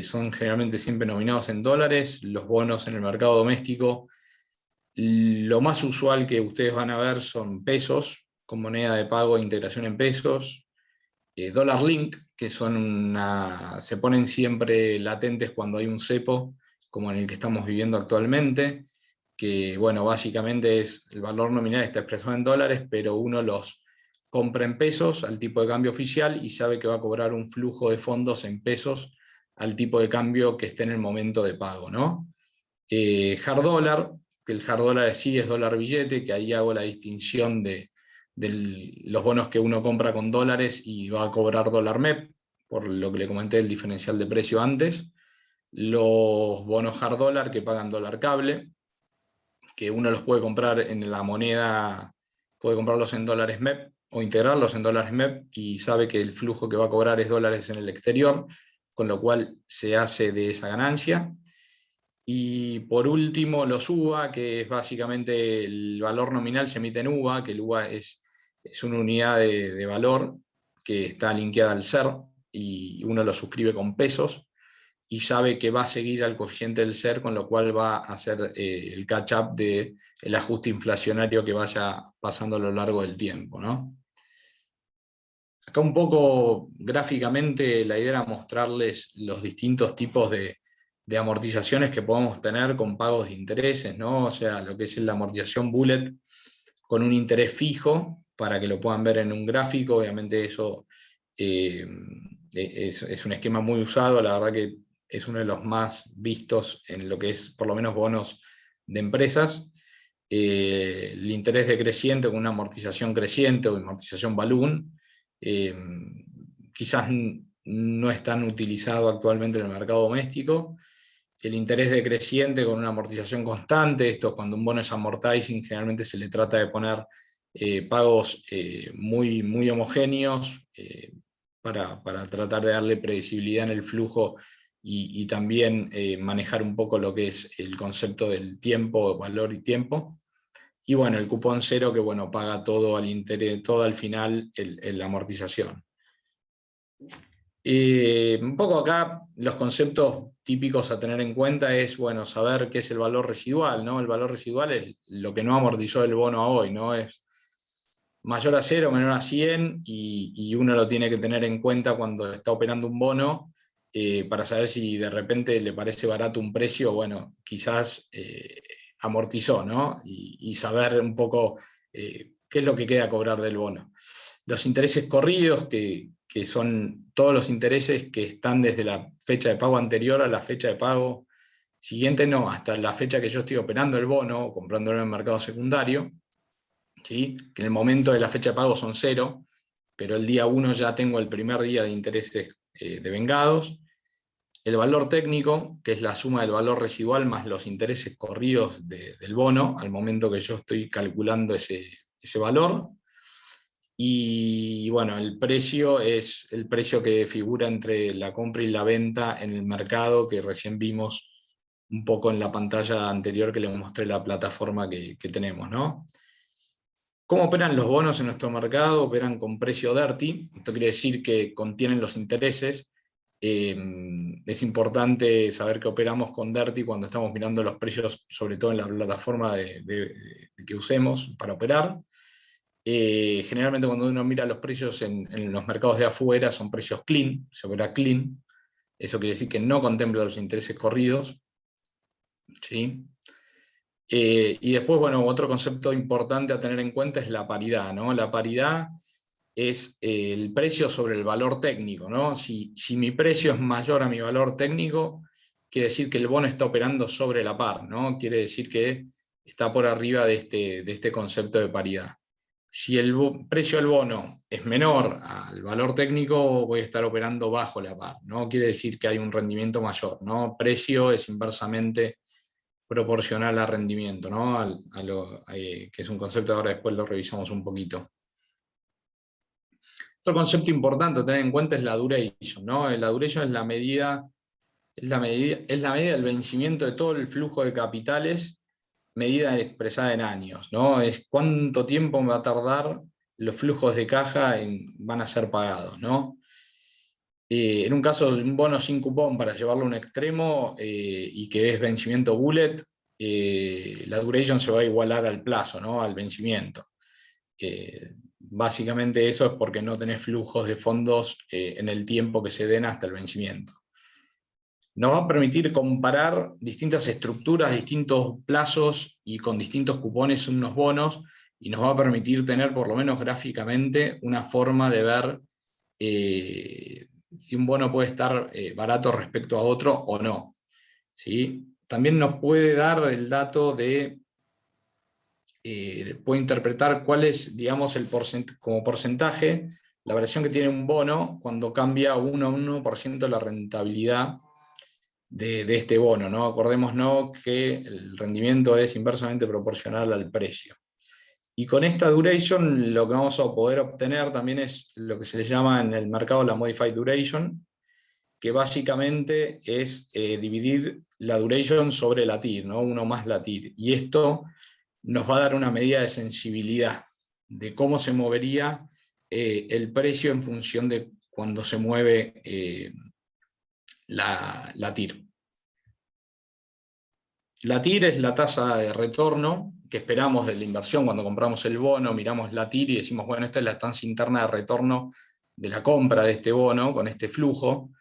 son generalmente siempre nominados en dólares. Los bonos en el mercado doméstico, lo más usual que ustedes van a ver son pesos, con moneda de pago e integración en pesos. Dollar Link, que se ponen siempre latentes cuando hay un cepo como en el que estamos viviendo actualmente, que bueno, básicamente el valor nominal está expresado en dólares, pero uno los compra en pesos al tipo de cambio oficial y sabe que va a cobrar un flujo de fondos en pesos al tipo de cambio que esté en el momento de pago, ¿no? Hard dollar, que el hard dollar sí es dólar billete, que ahí hago la distinción de los bonos que uno compra con dólares y va a cobrar dólar MEP, por lo que le comenté el diferencial de precio antes. Los bonos hard dollar que pagan dólar cable, que uno los puede comprar en la moneda, puede comprarlos en dólares MEP o integrarlos en dólares MEP y sabe que el flujo que va a cobrar es dólares en el exterior, con lo cual se hace de esa ganancia. Y por último, los UVA, que es básicamente el valor nominal se emite en UVA, que el UVA es una unidad de valor que está linkeada al SER y uno lo suscribe con pesos y sabe que va a seguir al coeficiente del SER, con lo cual va a hacer el catch-up del ajuste inflacionario que vaya pasando a lo largo del tiempo, ¿no? Acá un poco gráficamente la idea era mostrarles los distintos tipos de amortizaciones que podemos tener con pagos de intereses, ¿no? O sea, lo que es la amortización bullet con un interés fijo, para que lo puedan ver en un gráfico. Obviamente eso es un esquema muy usado, la verdad que es uno de los más vistos en lo que es por lo menos bonos de empresas. El interés decreciente con una amortización creciente o amortización balloon, quizás no es tan utilizado actualmente en el mercado doméstico. El interés decreciente con una amortización constante, esto cuando un bono es amortizing, generalmente se le trata de poner pagos muy, muy homogéneos para tratar de darle previsibilidad en el flujo y también manejar un poco lo que es el concepto del tiempo, valor y tiempo. Y bueno, el cupón cero que bueno, paga todo al interés, todo al final la amortización. Un poco acá los conceptos típicos a tener en cuenta es, bueno, saber qué es el valor residual, ¿no? El valor residual es lo que no amortizó el bono a hoy, ¿no? Es mayor a 0, menor a 100, y uno lo tiene que tener en cuenta cuando está operando un bono, para saber si de repente le parece barato un precio, bueno, quizás amortizó, ¿no? Y saber un poco qué es lo que queda a cobrar del bono. Los intereses corridos, que son todos los intereses que están desde la fecha de pago anterior a la fecha de pago siguiente, no, hasta la fecha que yo estoy operando el bono, comprándolo en el mercado secundario, ¿sí? Que en el momento de la fecha de pago son 0, pero el día 1 ya tengo el primer día de intereses devengados. El valor técnico, que es la suma del valor residual más los intereses corridos del bono, al momento que yo estoy calculando ese valor. Y bueno, el precio es el precio que figura entre la compra y la venta en el mercado, que recién vimos un poco en la pantalla anterior que les mostré la plataforma que tenemos, ¿no? ¿Cómo operan los bonos en nuestro mercado? Operan con precio DERTI, esto quiere decir que contienen los intereses. Es importante saber que operamos con DERTI cuando estamos mirando los precios, sobre todo en la plataforma que usemos para operar. Generalmente cuando uno mira los precios en los mercados de afuera son precios clean, se opera clean. Eso quiere decir que no contempla los intereses corridos, ¿sí? Y después, bueno, otro concepto importante a tener en cuenta es la paridad, ¿no? La paridad es el precio sobre el valor técnico, ¿no? Si mi precio es mayor a mi valor técnico, quiere decir que el bono está operando sobre la par, ¿no? Quiere decir que está por arriba de este concepto de paridad. Si el precio del bono es menor al valor técnico, voy a estar operando bajo la par, ¿no? Quiere decir que hay un rendimiento mayor, ¿no? Precio es inversamente proporcional al rendimiento, ¿no? Que es un concepto, ahora después lo revisamos un poquito. Otro concepto importante a tener en cuenta es la duration, ¿no? La duration es la medida del vencimiento de todo el flujo de capitales, medida expresada en años, ¿no? Es cuánto tiempo va a tardar los flujos de caja van a ser pagados, ¿no? En un caso de un bono sin cupón, para llevarlo a un extremo y que es vencimiento bullet, la duration se va a igualar al plazo, ¿no? Al vencimiento. Básicamente eso es porque no tenés flujos de fondos en el tiempo que se den hasta el vencimiento. nos va a permitir comparar distintas estructuras, distintos plazos y con distintos cupones unos bonos, y nos va a permitir tener, por lo menos gráficamente, una forma de ver si un bono puede estar barato respecto a otro o no. ¿Sí? También nos puede dar el dato de, puede interpretar cuál es, digamos, como porcentaje, la variación que tiene un bono cuando cambia 1% la rentabilidad de este bono, ¿no? Acordémonos que el rendimiento es inversamente proporcional al precio. Y con esta duration lo que vamos a poder obtener también es lo que se le llama en el mercado la modified duration, que básicamente es dividir la duration sobre la TIR, ¿no? 1 más la TIR. Y esto nos va a dar una medida de sensibilidad de cómo se movería el precio en función de cuando se mueve la TIR. La TIR es la tasa de retorno que esperamos de la inversión cuando compramos el bono, miramos la TIR y decimos, bueno, esta es la tasa interna de retorno de la compra de este bono con este flujo.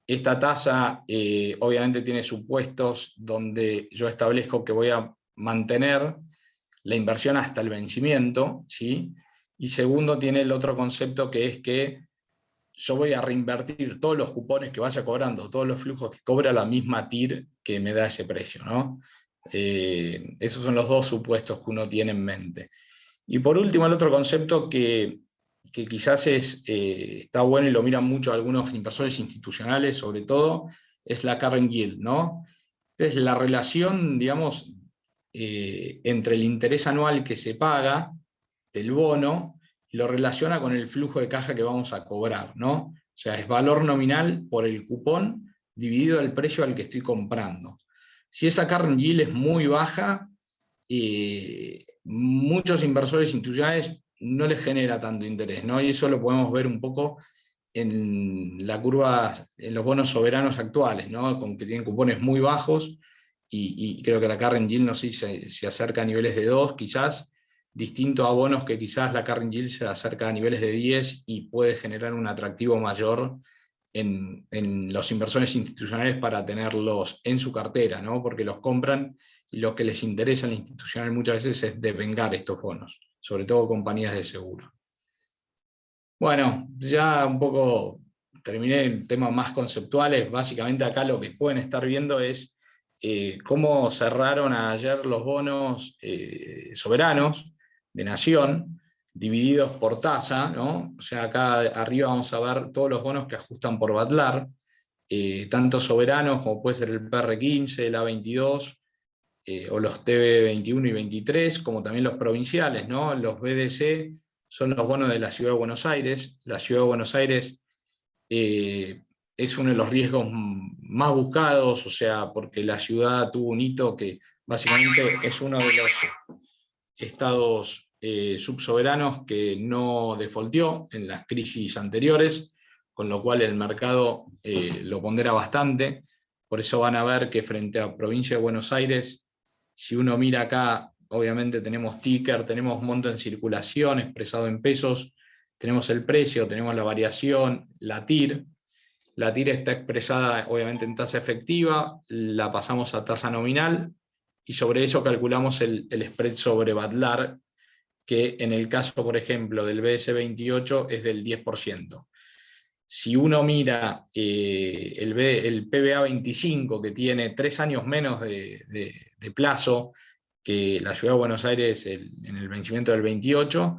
Esta tasa obviamente tiene supuestos donde yo establezco que voy a mantener la inversión hasta el vencimiento, ¿sí? Y segundo, tiene el otro concepto que es que yo voy a reinvertir todos los cupones que vaya cobrando, todos los flujos que cobra la misma TIR que me da ese precio, ¿no? Esos son los dos supuestos que uno tiene en mente. Y por último, el otro concepto que quizás está bueno y lo miran mucho algunos inversores institucionales, sobre todo, es la current yield, ¿no? Entonces, la relación, digamos, entre el interés anual que se paga del bono, lo relaciona con el flujo de caja que vamos a cobrar, ¿no? O sea, es valor nominal por el cupón dividido el precio al que estoy comprando. Si esa current yield es muy baja, muchos inversores institucionales no les genera tanto interés, ¿no? Y eso lo podemos ver un poco en la curva, en los bonos soberanos actuales, ¿no? Con que tienen cupones muy bajos, y creo que la current yield, no sé si se acerca a niveles de 2, quizás, distinto a bonos que quizás la current yield se acerca a niveles de 10 y puede generar un atractivo mayor en los inversores institucionales para tenerlos en su cartera, ¿no? Porque los compran y lo que les interesa al institucional muchas veces es devengar estos bonos, sobre todo compañías de seguro. Bueno, ya un poco terminé el tema más conceptuales. Básicamente acá lo que pueden estar viendo es cómo cerraron ayer los bonos soberanos de Nación, divididos por tasa, ¿no? O sea, acá arriba vamos a ver todos los bonos que ajustan por Badlar, tanto soberanos como puede ser el PR15, el A22, o los TB21 y 23, como también los provinciales, ¿no? Los BDC son los bonos de la Ciudad de Buenos Aires. La Ciudad de Buenos Aires es uno de los riesgos más buscados, o sea, porque la ciudad tuvo un hito que básicamente es uno de los estados subsoberanos que no defaultió en las crisis anteriores, con lo cual el mercado lo pondera bastante. Por eso van a ver que frente a provincia de Buenos Aires, si uno mira acá, obviamente tenemos ticker, tenemos monto en circulación expresado en pesos, tenemos el precio, tenemos la variación, la TIR. La TIR está expresada obviamente en tasa efectiva, la pasamos a tasa nominal y sobre eso calculamos el spread sobre Badlar, que en el caso, por ejemplo, del BS28 es del 10%. Si uno mira el PBA 25, que tiene 3 años menos de plazo que la Ciudad de Buenos Aires en el vencimiento del 28,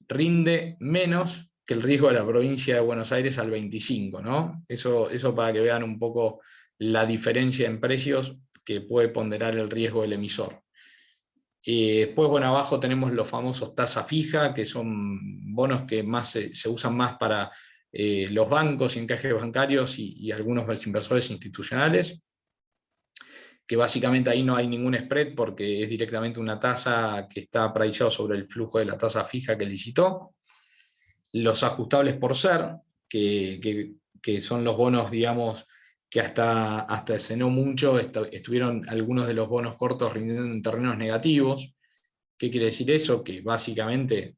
rinde menos que el riesgo de la provincia de Buenos Aires al 25, ¿no? Eso para que vean un poco la diferencia en precios que puede ponderar el riesgo del emisor. Después, bueno, abajo tenemos los famosos tasa fija, que son bonos que más se usan más para los bancos y encajes bancarios y algunos inversores institucionales, que básicamente ahí no hay ningún spread porque es directamente una tasa que está priceado sobre el flujo de la tasa fija que licitó. Los ajustables por ser, que son los bonos, digamos, que hasta hace no mucho estuvieron algunos de los bonos cortos rindiendo en terrenos negativos. ¿Qué quiere decir eso? Que básicamente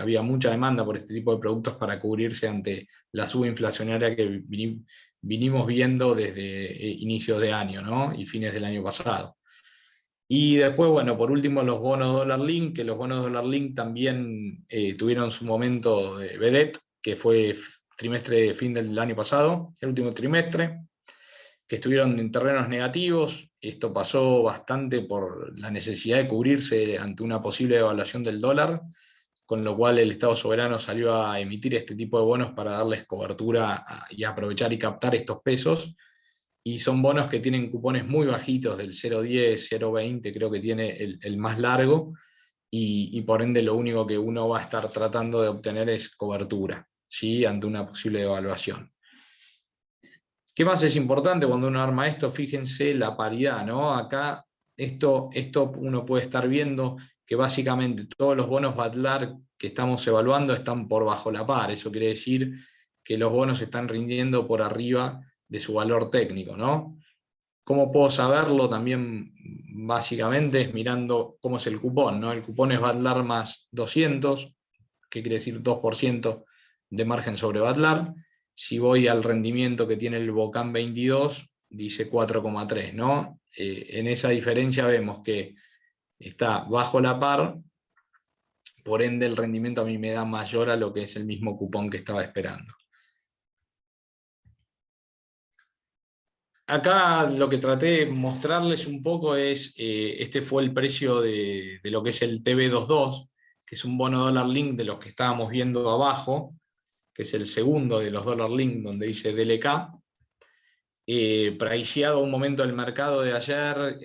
había mucha demanda por este tipo de productos para cubrirse ante la suba inflacionaria que vinimos viendo desde inicios de año, ¿no? Y fines del año pasado. Y después, bueno, por último, los bonos dólar link, que los bonos dólar link también tuvieron su momento de vedette, que fue trimestre fin del año pasado, el último trimestre, que estuvieron en terrenos negativos. Esto pasó bastante por la necesidad de cubrirse ante una posible devaluación del dólar, con lo cual el Estado soberano salió a emitir este tipo de bonos para darles cobertura y aprovechar y captar estos pesos. Y son bonos que tienen cupones muy bajitos, del 0,10, 0,20, creo que tiene el más largo, y por ende lo único que uno va a estar tratando de obtener es cobertura, ¿sí? Ante una posible devaluación. ¿Qué más es importante cuando uno arma esto? Fíjense la paridad, ¿no? Acá esto uno puede estar viendo que básicamente todos los bonos Badlar que estamos evaluando están por bajo la par. Eso quiere decir que los bonos están rindiendo por arriba de su valor técnico, ¿no? ¿Cómo puedo saberlo? También básicamente es mirando cómo es el cupón, ¿no? El cupón es Badlar más 200, que quiere decir 2% de margen sobre Badlar. Si voy al rendimiento que tiene el Bocan 22, dice 4,3, ¿no? En esa diferencia vemos que está bajo la par, por ende el rendimiento a mí me da mayor a lo que es el mismo cupón que estaba esperando. Acá lo que traté de mostrarles un poco es, este fue el precio de lo que es el TB22, que es un bono dólar link de los que estábamos viendo abajo, que es el segundo de los dólar link donde dice DLK, priceado a un momento del mercado de ayer,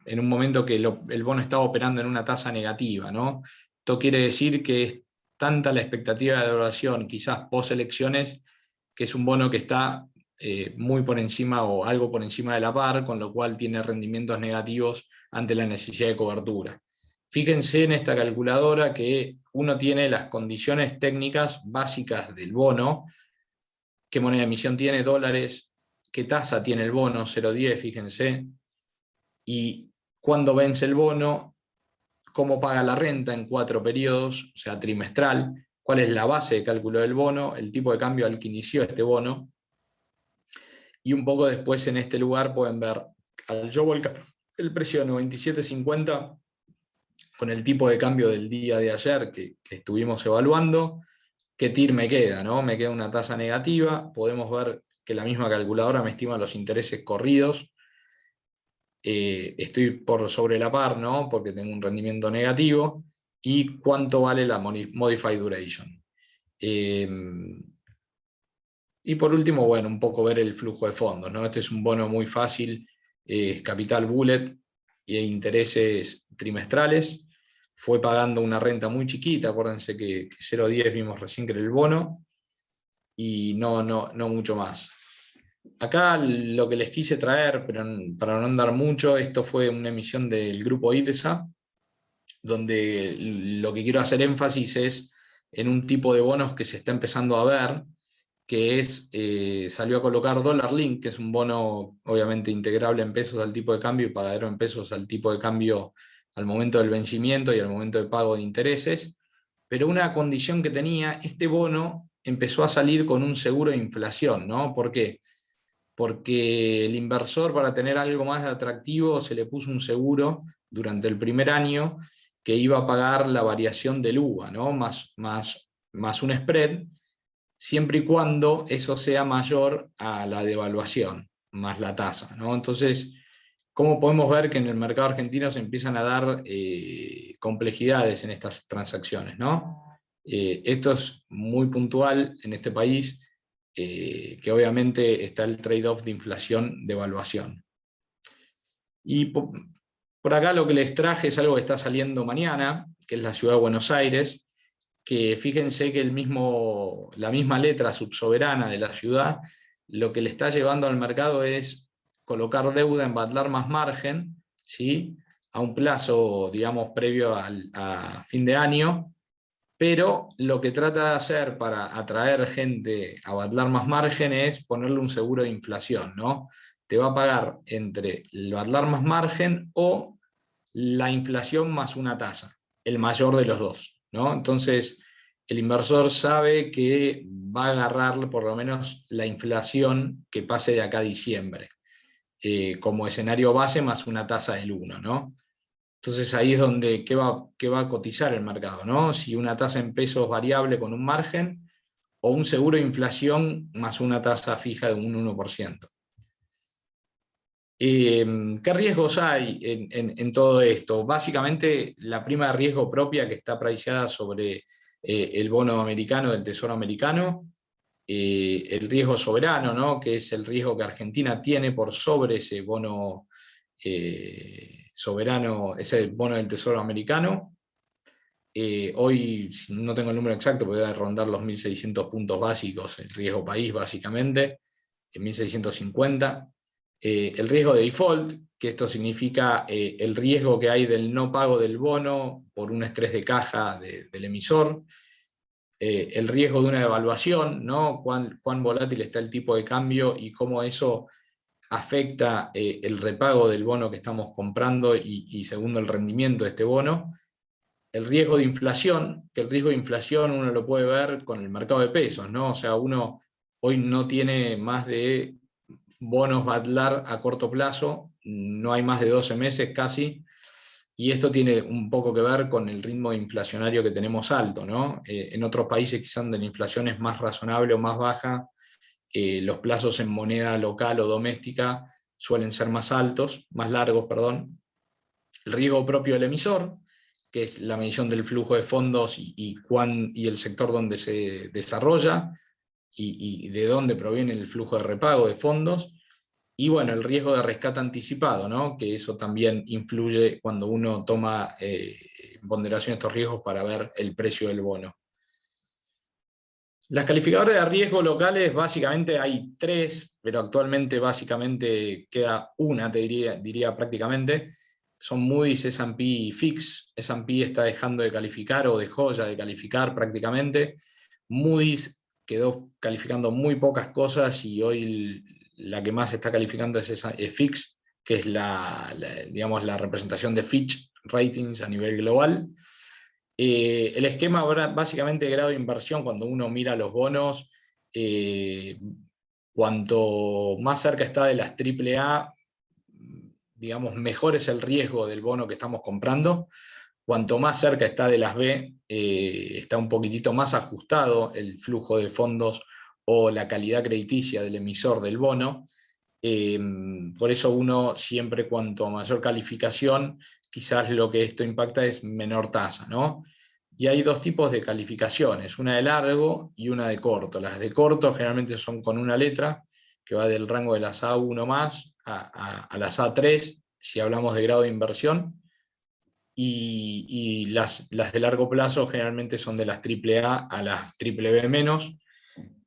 en un momento que el bono estaba operando en una tasa negativa, ¿no? Esto quiere decir que es tanta la expectativa de devaluación, quizás post elecciones, que es un bono que está muy por encima o algo por encima de la par, con lo cual tiene rendimientos negativos ante la necesidad de cobertura. Fíjense en esta calculadora que uno tiene las condiciones técnicas básicas del bono, qué moneda de emisión tiene, dólares, qué tasa tiene el bono, 0,10, fíjense, y cuándo vence el bono, cómo paga la renta en 4 periodos, o sea, trimestral, cuál es la base de cálculo del bono, el tipo de cambio al que inició este bono, y un poco después en este lugar pueden ver al yo volcar el precio de 97.50 con el tipo de cambio del día de ayer que estuvimos evaluando, qué TIR me queda, ¿no? Me queda una tasa negativa, podemos ver que la misma calculadora me estima los intereses corridos, estoy por sobre la par, ¿no? Porque tengo un rendimiento negativo, y cuánto vale la Modified Duration. Y por último, bueno, un poco ver el flujo de fondos, ¿no? Este es un bono muy fácil, capital bullet y intereses trimestrales. Fue pagando una renta muy chiquita, acuérdense que 0,10 vimos recién que era el bono, y no mucho más. Acá lo que les quise traer, pero para no andar mucho, esto fue una emisión del grupo ITESA, donde lo que quiero hacer énfasis es en un tipo de bonos que se está empezando a ver, que es, salió a colocar Dollar Link, que es un bono obviamente integrable en pesos al tipo de cambio y pagadero en pesos al tipo de cambio al momento del vencimiento y al momento de pago de intereses, pero una condición que tenía, este bono empezó a salir con un seguro de inflación, ¿no? ¿Por qué? Porque el inversor, para tener algo más atractivo, se le puso un seguro durante el primer año que iba a pagar la variación del UVA, ¿no? más un spread, siempre y cuando eso sea mayor a la devaluación, más la tasa, ¿no? Entonces, ¿cómo podemos ver que en el mercado argentino se empiezan a dar complejidades en estas transacciones, ¿no? Esto es muy puntual en este país, que obviamente está el trade-off de inflación-devaluación. Y por acá lo que les traje es algo que está saliendo mañana, que es la ciudad de Buenos Aires, que fíjense que la misma letra subsoberana de la ciudad, lo que le está llevando al mercado es colocar deuda en Badlar más margen, ¿sí? A un plazo, digamos, previo a fin de año, pero lo que trata de hacer para atraer gente a Badlar más margen es ponerle un seguro de inflación, ¿no? Te va a pagar entre el Badlar más margen o la inflación más una tasa, el mayor de los dos, ¿no? Entonces, el inversor sabe que va a agarrar por lo menos la inflación que pase de acá a diciembre, como escenario base más una tasa del 1, ¿no? Entonces ahí es donde, ¿qué va a cotizar el mercado, ¿no? Si una tasa en pesos variable con un margen, o un seguro de inflación más una tasa fija de un 1%. ¿Qué riesgos hay en todo esto? Básicamente la prima de riesgo propia que está priceada sobre el bono americano del Tesoro americano, el riesgo soberano, ¿no? Que es el riesgo que Argentina tiene por sobre ese bono soberano, ese bono del Tesoro americano. Hoy no tengo el número exacto, pero voy a rondar los 1.600 puntos básicos, el riesgo país básicamente, en 1.650. El riesgo de default, que esto significa el riesgo que hay del no pago del bono por un estrés de caja del emisor. El riesgo de una devaluación, ¿no? Cuán volátil está el tipo de cambio y cómo eso afecta el repago del bono que estamos comprando y segundo el rendimiento de este bono. El riesgo de inflación, que el riesgo de inflación uno lo puede ver con el mercado de pesos, ¿no? O sea, uno hoy no tiene más de bonos Badlar a corto plazo, no hay más de 12 meses casi, y esto tiene un poco que ver con el ritmo inflacionario que tenemos alto, ¿no? En otros países quizás donde la inflación es más razonable o más baja, los plazos en moneda local o doméstica suelen ser más altos, más largos, perdón. El riesgo propio del emisor, que es la medición del flujo de fondos y el sector donde se desarrolla y de dónde proviene el flujo de repago de fondos. Y bueno, el riesgo de rescate anticipado, ¿no? Que eso también influye cuando uno toma en ponderación estos riesgos para ver el precio del bono. Las calificadoras de riesgo locales básicamente hay 3, pero actualmente básicamente queda una, te diría prácticamente. Son Moody's, S&P y Fitch. S&P está dejando de calificar o dejó ya de calificar prácticamente. Moody's quedó calificando muy pocas cosas y hoy la que más está calificando es Fitch, que es digamos, la representación de Fitch Ratings a nivel global. El esquema básicamente de grado de inversión, cuando uno mira los bonos, cuanto más cerca está de las AAA, digamos, mejor es el riesgo del bono que estamos comprando. Cuanto más cerca está de las B, está un poquitito más ajustado el flujo de fondos o la calidad crediticia del emisor del bono. Por eso uno siempre, cuanto mayor calificación, quizás lo que esto impacta es menor tasa, ¿no? Y hay 2 tipos de calificaciones, una de largo y una de corto. Las de corto generalmente son con una letra, que va del rango de las A1 más a las A3, si hablamos de grado de inversión, y las de largo plazo generalmente son de las AAA a las BBB menos.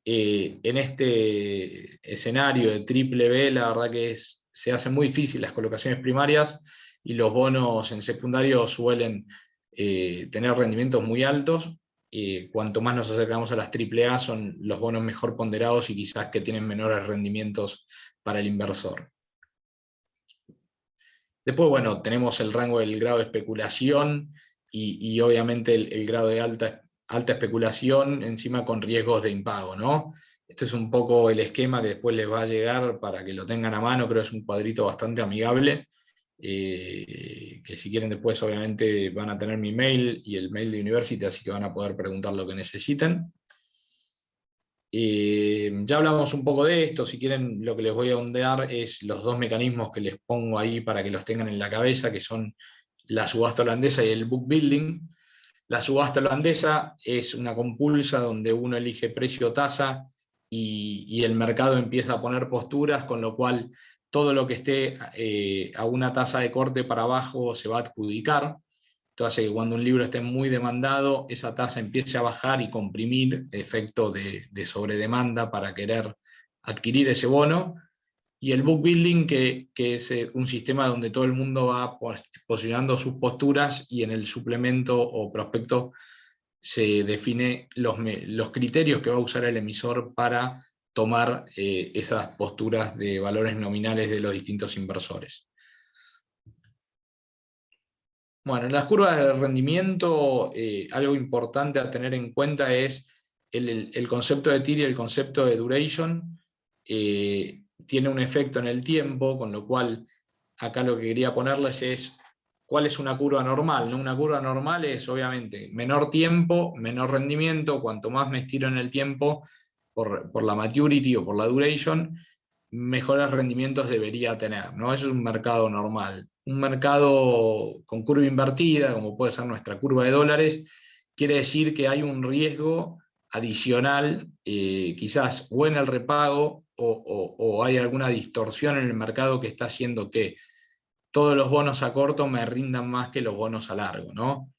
En este escenario de triple B, la verdad que se hace muy difícil las colocaciones primarias y los bonos en secundario suelen tener rendimientos muy altos. Cuanto más nos acercamos a las AAA, son los bonos mejor ponderados y quizás que tienen menores rendimientos para el inversor. Después, bueno, tenemos el rango del grado de especulación y obviamente el grado de alta especulación encima con riesgos de impago, ¿no? Este es un poco el esquema que después les va a llegar para que lo tengan a mano, creo que es un cuadrito bastante amigable, que si quieren después obviamente van a tener mi mail y el mail de University, así que van a poder preguntar lo que necesiten. Ya hablamos un poco de esto, si quieren lo que les voy a ondear es los 2 mecanismos que les pongo ahí para que los tengan en la cabeza, que son la subasta holandesa y el book building. La subasta holandesa es una compulsa donde uno elige precio-tasa y el mercado empieza a poner posturas, con lo cual todo lo que esté a una tasa de corte para abajo se va a adjudicar. Esto hace que cuando un libro esté muy demandado, esa tasa empiece a bajar y comprimir, efecto de sobredemanda para querer adquirir ese bono. Y el book building, que es un sistema donde todo el mundo va posicionando sus posturas y en el suplemento o prospecto se define los criterios que va a usar el emisor para tomar esas posturas de valores nominales de los distintos inversores. Bueno, en las curvas de rendimiento, algo importante a tener en cuenta es el concepto de TIR y el concepto de duration. Tiene un efecto en el tiempo, con lo cual acá lo que quería ponerles es cuál es una curva normal, ¿no? Una curva normal es obviamente menor tiempo, menor rendimiento. Cuanto más me estiro en el tiempo por la maturity o por la duration, mejores rendimientos debería tener, ¿no? Eso es un mercado normal. Un mercado con curva invertida, como puede ser nuestra curva de dólares, quiere decir que hay un riesgo adicional, quizás o en el repago o hay alguna distorsión en el mercado que está haciendo que todos los bonos a corto me rindan más que los bonos a largo, ¿no?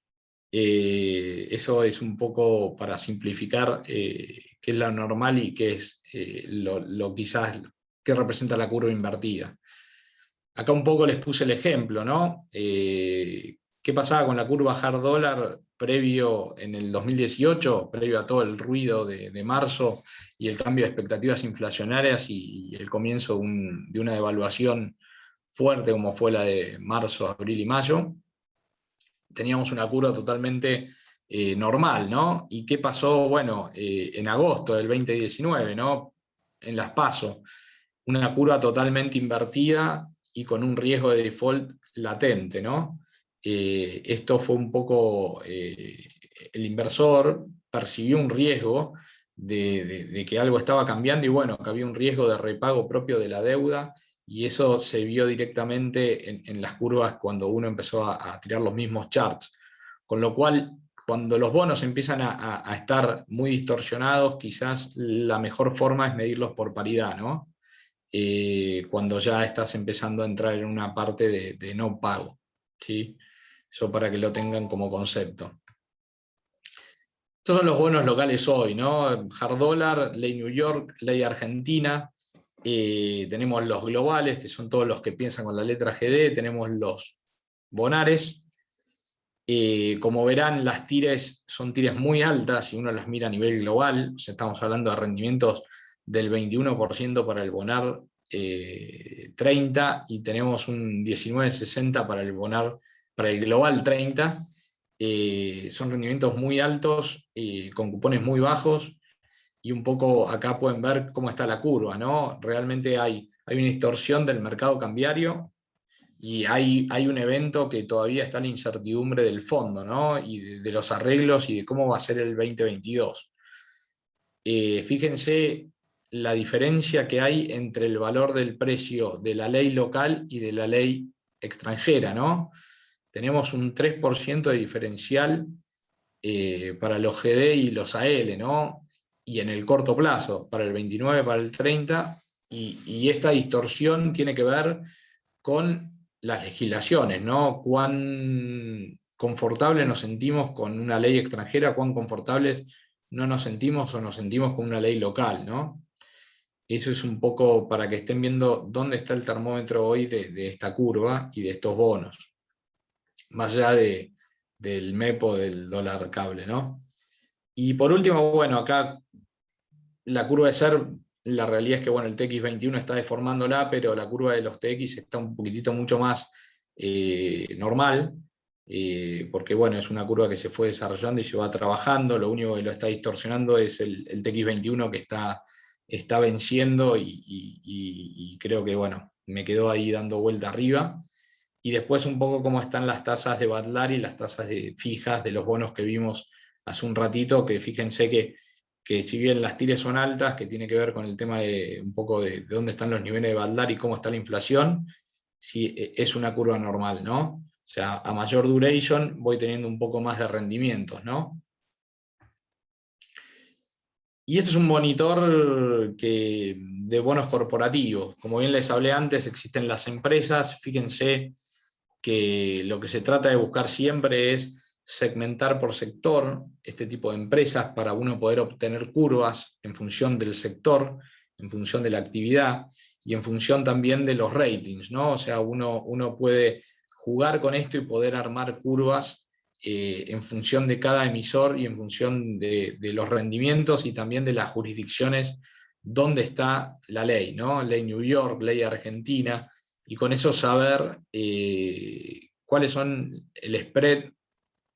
Eso es un poco para simplificar qué es lo normal y qué es lo quizás que representa la curva invertida. Acá un poco les puse el ejemplo, ¿no? ¿Qué pasaba con la curva hard dólar previo en el 2018, previo a todo el ruido de marzo y el cambio de expectativas inflacionarias y el comienzo de una devaluación fuerte como fue la de marzo, abril y mayo? Teníamos una curva totalmente normal, ¿no? ¿Y qué pasó? Bueno, en agosto del 2019, ¿no? En las PASO, una curva totalmente invertida y con un riesgo de default latente, ¿no? Esto fue un poco, el inversor percibió un riesgo de que algo estaba cambiando y bueno, que había un riesgo de repago propio de la deuda y eso se vio directamente en las curvas cuando uno empezó a tirar los mismos charts. Con lo cual, cuando los bonos empiezan a estar muy distorsionados, quizás la mejor forma es medirlos por paridad, ¿no? Cuando ya estás empezando a entrar en una parte de no pago, ¿sí? Eso para que lo tengan como concepto. Estos son los bonos locales hoy, ¿no? Hard dólar, ley New York, ley Argentina. Tenemos los globales, que son todos los que piensan con la letra GD. Tenemos los bonares. Como verán, las tires son tires muy altas si uno las mira a nivel global. O sea, estamos hablando de rendimientos del 21% para el bonar 30 y tenemos un 19,60 para el bonar, para el global 30. Son rendimientos muy altos, con cupones muy bajos, y un poco acá pueden ver cómo está la curva, ¿no? Realmente hay una distorsión del mercado cambiario y hay un evento que todavía está en la incertidumbre del fondo, ¿no? Y de los arreglos y de cómo va a ser el 2022. Fíjense la diferencia que hay entre el valor del precio de la ley local y de la ley extranjera, ¿no? Tenemos un 3% de diferencial para los GD y los AL, ¿no? Y en el corto plazo, para el 29, para el 30, y esta distorsión tiene que ver con las legislaciones, ¿no? Cuán confortables nos sentimos con una ley extranjera, cuán confortables no nos sentimos o nos sentimos con una ley local, ¿no? Eso es un poco para que estén viendo dónde está el termómetro hoy de esta curva y de estos bonos, más allá del MEPO del dólar cable, ¿no? Y por último, bueno, acá la curva de SER, la realidad es que bueno, el TX21 está deformándola, pero la curva de los TX está un poquitito mucho más normal, porque bueno, es una curva que se fue desarrollando y se va trabajando. Lo único que lo está distorsionando es el TX21 que está venciendo y creo que bueno, me quedó ahí dando vuelta arriba. Y después un poco cómo están las tasas de Badlar y las tasas fijas de los bonos que vimos hace un ratito, que fíjense que si bien las tires son altas, que tiene que ver con el tema de un poco de dónde están los niveles de Badlar y cómo está la inflación, sí, es una curva normal, ¿no? O sea, a mayor duration voy teniendo un poco más de rendimientos, ¿no? Y este es un monitor de bonos corporativos. Como bien les hablé antes, existen las empresas. Fíjense que lo que se trata de buscar siempre es segmentar por sector este tipo de empresas para uno poder obtener curvas en función del sector, en función de la actividad y en función también de los ratings, ¿no? O sea, uno puede jugar con esto y poder armar curvas en función de cada emisor y en función de los rendimientos y también de las jurisdicciones donde está la ley, ¿no? Ley New York, ley Argentina, y con eso saber cuáles son el spread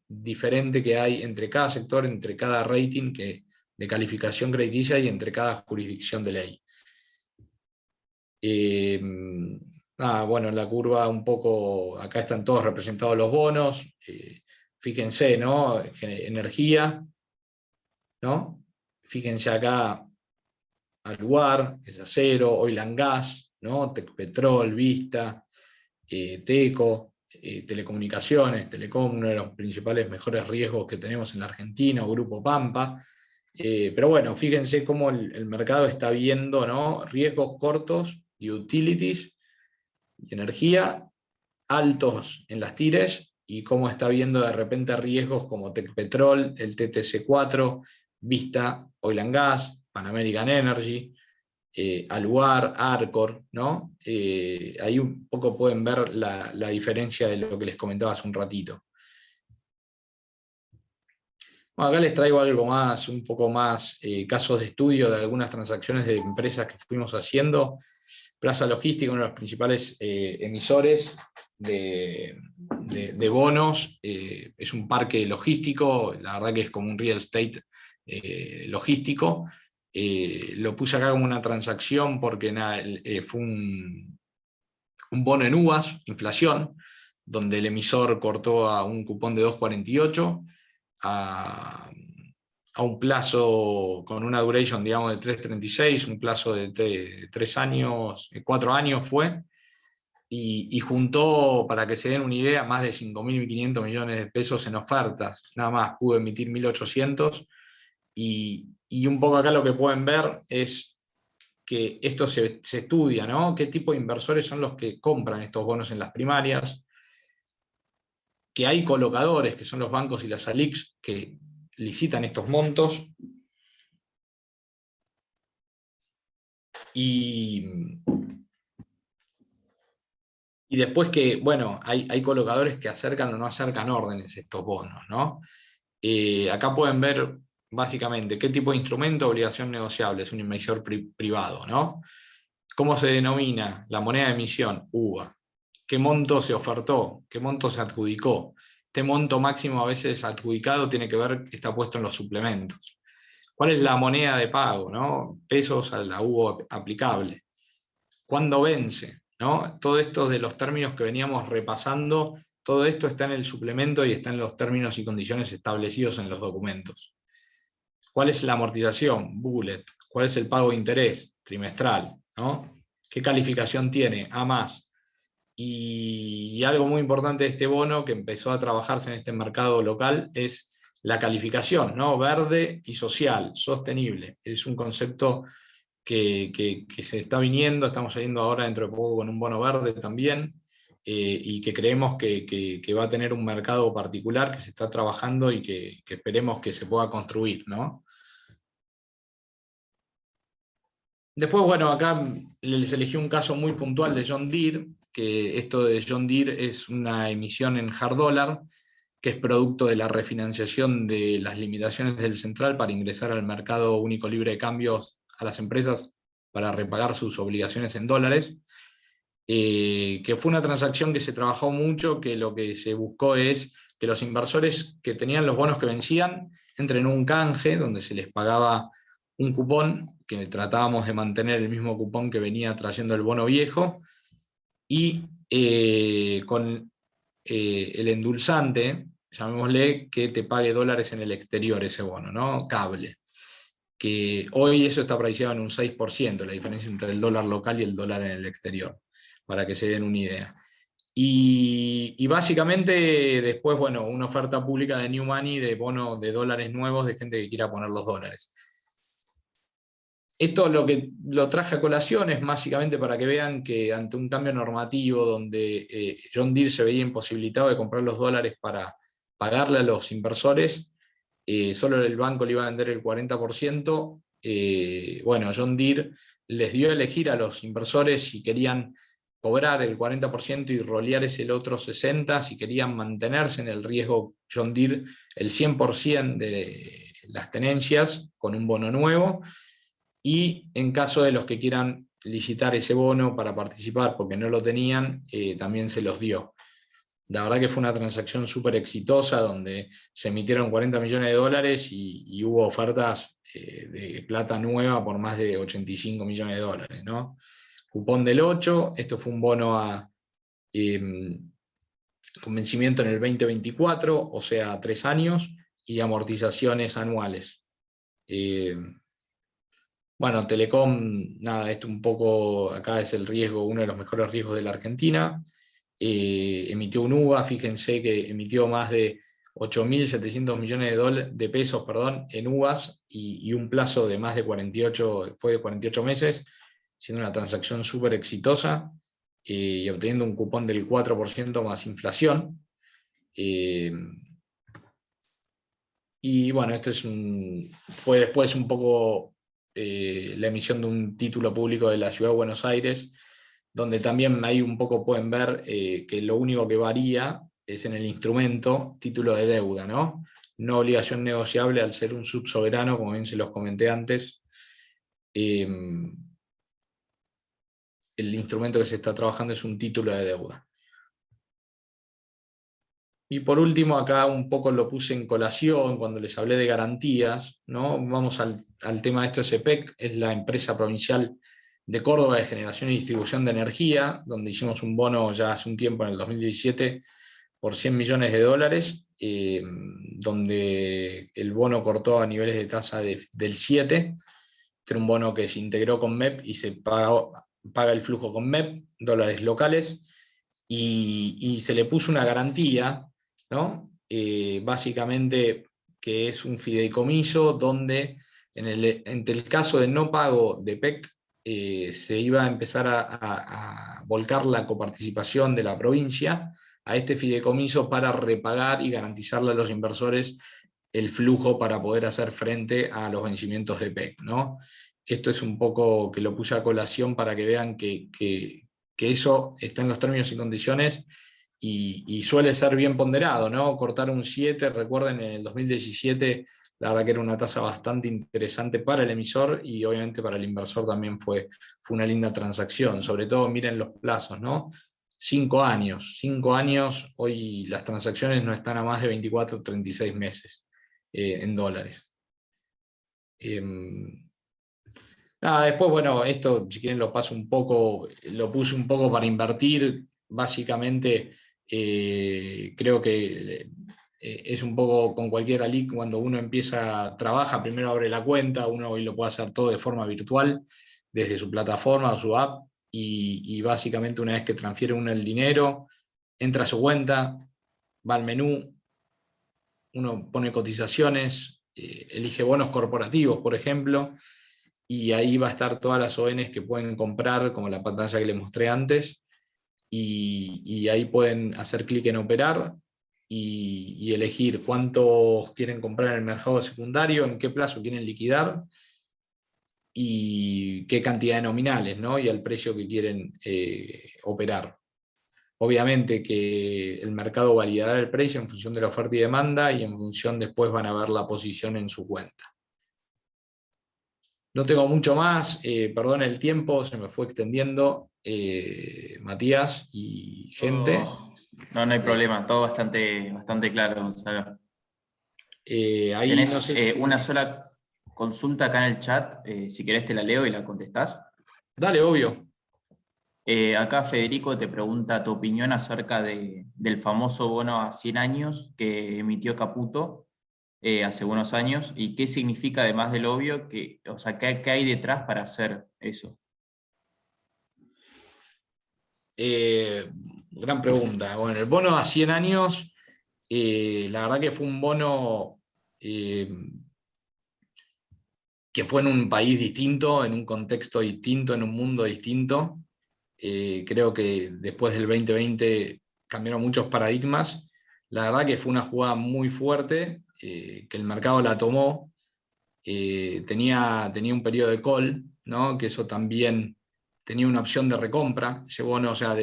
diferente que hay entre cada sector, entre cada rating de calificación crediticia y entre cada jurisdicción de ley. Bueno, en la curva un poco, acá están todos representados los bonos, fíjense, ¿no? Energía, ¿no? Fíjense acá, Aluar, que es acero, Oil and Gas, ¿no? Tecpetrol, Vista, Teco, telecomunicaciones, Telecom, uno de los principales mejores riesgos que tenemos en la Argentina, o Grupo Pampa. Pero bueno, fíjense cómo el mercado está viendo, ¿no? Riesgos cortos y utilities y energía altos en las TIRES, y cómo está viendo de repente riesgos como Tecpetrol, el TTC4, Vista, Oil and Gas, Pan American Energy, Aluar, Arcor, ¿no? Ahí un poco pueden ver la diferencia de lo que les comentaba hace un ratito. Bueno, acá les traigo algo más, un poco más, casos de estudio de algunas transacciones de empresas que fuimos haciendo. Plaza Logística, uno de los principales emisores de bonos, es un parque logístico, la verdad que es como un real estate logístico. Lo puse acá como una transacción porque fue un bono en uvas, inflación, donde el emisor cortó a un cupón de 2,48 a un plazo con una duration, digamos, de 3,36, un plazo de 3 años, 4 años fue, y juntó, para que se den una idea, más de 5.500 millones de pesos en ofertas. Nada más pudo emitir 1.800, y un poco acá lo que pueden ver es que esto se estudia, ¿no? ¿Qué tipo de inversores son los que compran estos bonos en las primarias? Que hay colocadores, que son los bancos y las ALICs, que licitan estos montos, y después que, bueno, hay colocadores que acercan o no acercan órdenes estos bonos, ¿no? Acá pueden ver básicamente qué tipo de instrumento, obligación negociable, es un emisor privado, ¿no? ¿Cómo se denomina? La moneda de emisión, UVA. ¿Qué monto se ofertó? ¿Qué monto se adjudicó? Este monto máximo a veces adjudicado tiene que ver que está puesto en los suplementos. ¿Cuál es la moneda de pago, ¿no? Pesos a la UVA aplicable. ¿Cuándo vence? ¿No? Todo esto de los términos que veníamos repasando, todo esto está en el suplemento y está en los términos y condiciones establecidos en los documentos. ¿Cuál es la amortización? Bullet. ¿Cuál es el pago de interés? Trimestral, ¿no? ¿Qué calificación tiene? A+. Y algo muy importante de este bono que empezó a trabajarse en este mercado local es la calificación, ¿no? Verde y social, sostenible. Es un concepto que se está viniendo, estamos saliendo ahora dentro de poco con un bono verde también, y que creemos que va a tener un mercado particular que se está trabajando y que esperemos que se pueda construir, ¿no? Después, bueno, acá les elegí un caso muy puntual de John Deere, que esto de John Deere es una emisión en hard dollar, que es producto de la refinanciación de las limitaciones del central para ingresar al mercado único libre de cambios a las empresas para repagar sus obligaciones en dólares, que fue una transacción que se trabajó mucho, que lo que se buscó es que los inversores que tenían los bonos que vencían entren en un canje donde se les pagaba un cupón, que tratábamos de mantener el mismo cupón que venía trayendo el bono viejo, y con el endulzante, llamémosle, que te pague dólares en el exterior ese bono, ¿no? Cable. Que hoy eso está preciado en un 6%, la diferencia entre el dólar local y el dólar en el exterior, para que se den una idea. Y básicamente después, bueno, una oferta pública de New Money, de bono de dólares nuevos, de gente que quiera poner los dólares. Esto lo que lo traje a colación es básicamente para que vean que ante un cambio normativo donde John Deere se veía imposibilitado de comprar los dólares para pagarle a los inversores, solo el banco le iba a vender el 40%, bueno, John Deere les dio a elegir a los inversores si querían cobrar el 40% y rolear el otro 60%, si querían mantenerse en el riesgo John Deere el 100% de las tenencias con un bono nuevo, y en caso de los que quieran licitar ese bono para participar porque no lo tenían, también se los dio. La verdad que fue una transacción súper exitosa donde se emitieron 40 millones de dólares y hubo ofertas de plata nueva por más de 85 millones de dólares, ¿no? Cupón del 8, esto fue un bono con vencimiento en el 2024, o sea, 3 años, y amortizaciones anuales. Bueno, Telecom, nada, esto un poco, acá es el riesgo, uno de los mejores riesgos de la Argentina. Emitió un UVA, fíjense que emitió más de 8.700 millones de pesos, perdón, en UVAs y un plazo de más de 48, fue de 48 meses, siendo una transacción súper exitosa y obteniendo un cupón del 4% más inflación. Y bueno, fue después un poco la emisión de un título público de la Ciudad de Buenos Aires, donde también ahí un poco pueden ver que lo único que varía es en el instrumento título de deuda, ¿no? No obligación negociable al ser un subsoberano, como bien se los comenté antes. El instrumento que se está trabajando es un título de deuda. Y por último, acá un poco lo puse en colación cuando les hablé de garantías, ¿no? Vamos al tema de esto. SPEC es la empresa provincial de Córdoba de generación y distribución de energía, donde hicimos un bono ya hace un tiempo, en el 2017, por 100 millones de dólares, donde el bono cortó a niveles de tasa del 7. Este era un bono que se integró con MEP y se paga el flujo con MEP, dólares locales, y se le puso una garantía, ¿no? Básicamente que es un fideicomiso donde entre el caso de no pago de PEC se iba a empezar a volcar la coparticipación de la provincia a este fideicomiso para repagar y garantizarle a los inversores el flujo para poder hacer frente a los vencimientos de PEC, ¿no? Esto es un poco que lo puse a colación para que vean que eso está en los términos y condiciones y suele ser bien ponderado, ¿no? Cortar un 7, recuerden, en el 2017, la verdad que era una tasa bastante interesante para el emisor y obviamente para el inversor también fue una linda transacción. Sobre todo, miren los plazos, ¿no? 5 años. 5 años, hoy las transacciones no están a más de 24 o 36 meses en dólares. Nada, después, bueno, esto, si quieren lo paso un poco, lo puse un poco para invertir. Básicamente, creo que es un poco con cualquier ALIC, cuando uno trabaja, primero abre la cuenta, uno hoy lo puede hacer todo de forma virtual, desde su plataforma o su app, y básicamente una vez que transfiere uno el dinero, entra a su cuenta, va al menú, uno pone cotizaciones, elige bonos corporativos, por ejemplo, y ahí va a estar todas las ONs que pueden comprar, como la pantalla que les mostré antes, y ahí pueden hacer clic en operar y elegir cuántos quieren comprar en el mercado secundario, en qué plazo quieren liquidar y qué cantidad de nominales, ¿no? Y al precio que quieren operar. Obviamente que el mercado validará el precio en función de la oferta y demanda y en función después van a ver la posición en su cuenta. No tengo mucho más, perdón el tiempo, se me fue extendiendo, Matías y gente. No hay problema, todo bastante claro, Gonzalo. Ahí no Tenés sé una sola consulta acá en el chat, si querés te la leo y la contestás. Dale, obvio. Acá Federico te pregunta tu opinión acerca del famoso bono a 100 años que emitió Caputo hace unos años y qué significa, además del obvio, o sea, qué hay detrás para hacer eso. Gran pregunta. Bueno, el bono a 100 años, la verdad que fue un bono que fue en un país distinto, en un contexto distinto, en un mundo distinto. Creo que después del 2020 cambiaron muchos paradigmas. La verdad que fue una jugada muy fuerte, que el mercado la tomó. Tenía un periodo de call, ¿no? Que eso también tenía una opción de recompra, ese bono, o sea,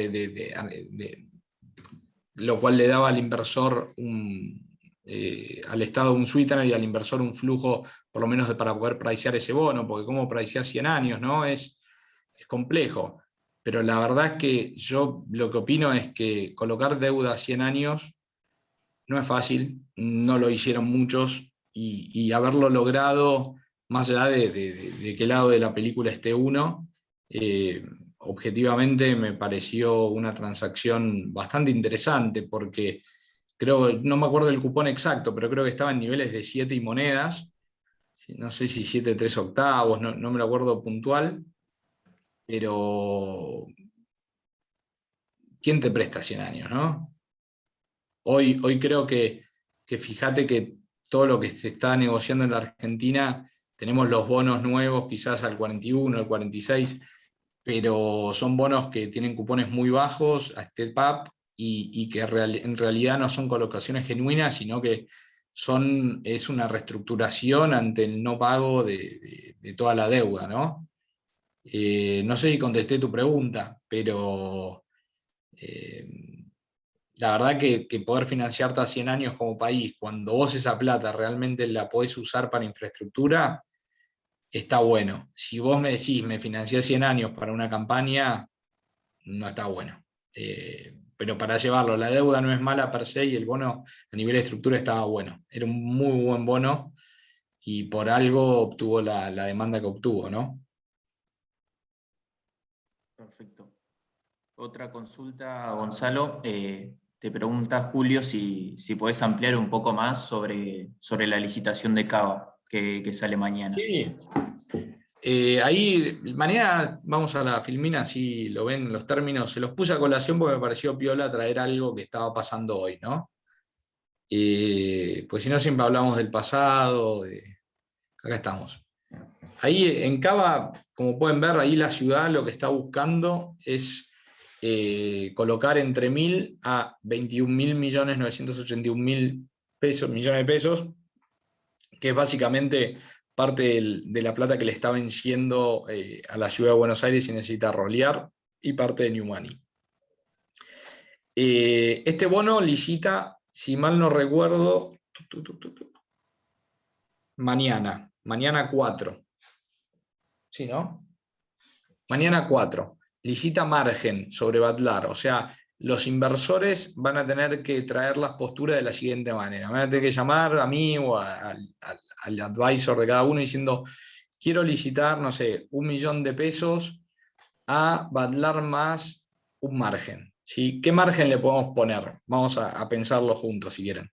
lo cual le daba al inversor al Estado un sweetener y al inversor un flujo, por lo menos para poder pricear ese bono, porque cómo pricear 100 años, ¿no? Es complejo. pero la verdad es que yo lo que opino es que colocar deuda a 100 años no es fácil, no lo hicieron muchos, y haberlo logrado, más allá de qué lado de la película esté uno, eh, objetivamente me pareció una transacción bastante interesante, porque creo, no me acuerdo el cupón exacto, pero creo que estaba en niveles de 7 y monedas, no sé si 7 3 octavos, no me lo acuerdo puntual, pero ¿quién te presta 100 años, no? Hoy creo que fíjate que todo lo que se está negociando en la Argentina, tenemos los bonos nuevos quizás al 41, al 46, pero son bonos que tienen cupones muy bajos, a step up, y que en realidad no son colocaciones genuinas, sino que es una reestructuración ante el no pago de toda la deuda, ¿no? No sé si contesté tu pregunta, pero la verdad que poder financiarte a 100 años como país, cuando vos esa plata realmente la podés usar para infraestructura, está bueno. Si vos me decís, me financié 100 años para una campaña, no está bueno. Pero para llevarlo, la deuda no es mala per se, y el bono a nivel de estructura estaba bueno. Era un muy buen bono, y por algo obtuvo la demanda que obtuvo, ¿no? Perfecto. Otra consulta, Gonzalo. Te pregunta Julio si podés ampliar un poco más sobre la licitación de Cava que sale mañana. Sí. Ahí, mañana vamos a la Filmina, así lo ven los términos. Se los puse a colación porque me pareció piola traer algo que estaba pasando hoy, ¿no? Pues si no, siempre hablamos del pasado. Acá estamos. Ahí en Cava, como pueden ver, ahí la ciudad lo que está buscando es colocar entre 1.000 a 21.981.000 pesos, millones de pesos, que es básicamente parte de la plata que le está venciendo a la ciudad de Buenos Aires y necesita rolear, y parte de New Money. Este bono licita, si mal no recuerdo, mañana 4. ¿Sí, no? Mañana 4. Licita margen sobre Batlar, o sea, los inversores van a tener que traer las posturas de la siguiente manera. Van a tener que llamar a mí o al advisor de cada uno diciendo: quiero licitar, no sé, 1.000.000 de pesos a Batlar más un margen. ¿Sí? ¿Qué margen le podemos poner? Vamos a pensarlo juntos, si quieren.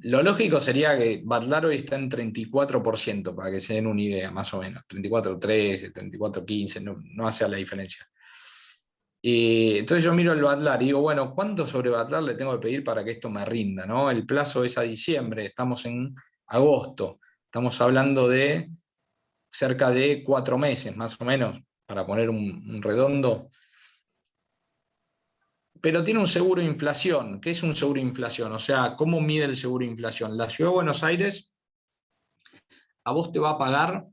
Lo lógico sería que Batlar hoy está en 34%, para que se den una idea, más o menos. 34,13, 34,15, no hace la diferencia. Entonces yo miro el Batlar y digo, bueno, ¿cuánto sobre Batlar le tengo que pedir para que esto me rinda, ¿no? El plazo es a diciembre, estamos en agosto, estamos hablando de cerca de 4 meses, más o menos, para poner un redondo. Pero tiene un seguro de inflación. ¿Qué es un seguro de inflación? O sea, ¿cómo mide el seguro de inflación? La Ciudad de Buenos Aires a vos te va a pagar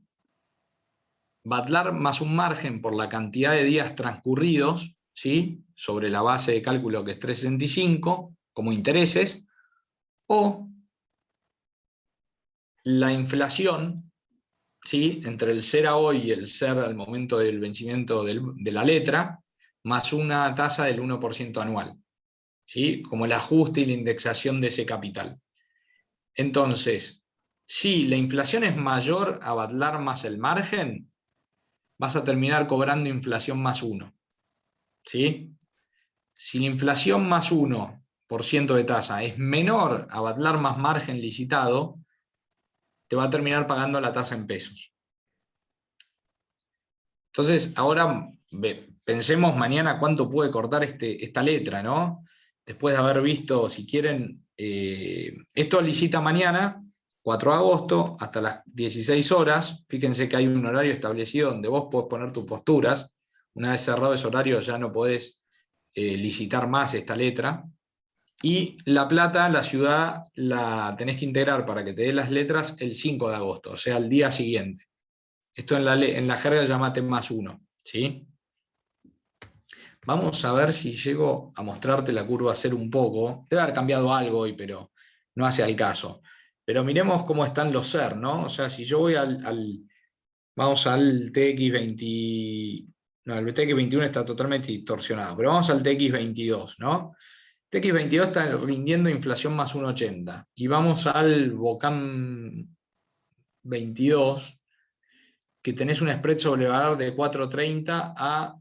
Batlar más un margen por la cantidad de días transcurridos, ¿sí? Sobre la base de cálculo que es 365, como intereses, o la inflación, ¿sí? Entre el ser a hoy y el ser al momento del vencimiento de la letra, más una tasa del 1% anual, ¿sí? Como el ajuste y la indexación de ese capital. Entonces, si la inflación es mayor a Batlar más el margen, vas a terminar cobrando inflación más 1. ¿Sí? Si la inflación más 1% de tasa es menor a Batlar más margen licitado, te va a terminar pagando la tasa en pesos. Entonces, ahora pensemos mañana cuánto puede cortar esta letra, ¿no? Después de haber visto, si quieren, esto licita mañana, 4 de agosto, hasta las 16 horas. Fíjense que hay un horario establecido donde vos podés poner tus posturas. Una vez cerrado ese horario ya no podés licitar más esta letra. Y la plata, la ciudad, la tenés que integrar para que te dé las letras el 5 de agosto, o sea, el día siguiente. Esto en la jerga llama T más 1, ¿sí? Vamos a ver si llego a mostrarte la curva cero un poco. Debe haber cambiado algo hoy, pero no hace al caso. Pero miremos cómo están los SER, ¿no? O sea, si yo voy vamos al TX20, No, el TX21 está totalmente distorsionado, pero vamos al TX22, ¿no? TX22 está rindiendo inflación más 1,80. Y vamos al BOCAM 22, que tenés un spread sobre valor de 4,30 a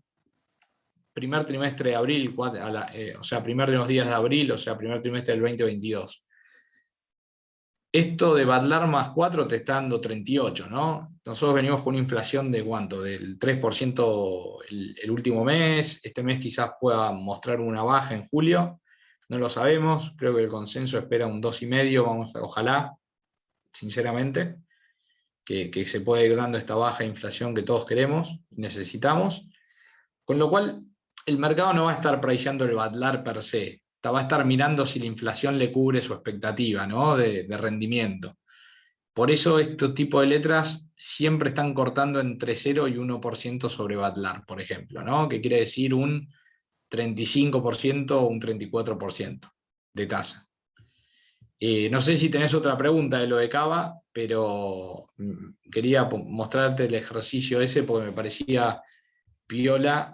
primer trimestre de abril, o sea, primer de los días de abril, o sea, primer trimestre del 2022. Esto de Badlar más 4 te está dando 38, ¿no? Nosotros venimos con una inflación de ¿cuánto? Del 3% el último mes. Este mes quizás pueda mostrar una baja en julio. No lo sabemos. Creo que el consenso espera un 2,5. Ojalá, sinceramente, que se pueda ir dando esta baja inflación que todos queremos y necesitamos. Con lo cual, el mercado no va a estar priceando el Badlar per se. Va a estar mirando si la inflación le cubre su expectativa, ¿no? de rendimiento. Por eso estos tipos de letras siempre están cortando entre 0 y 1% sobre Badlar, por ejemplo, ¿no? Que quiere decir un 35% o un 34% de tasa. No sé si tenés otra pregunta de lo de Cava, pero quería mostrarte el ejercicio ese porque me parecía piola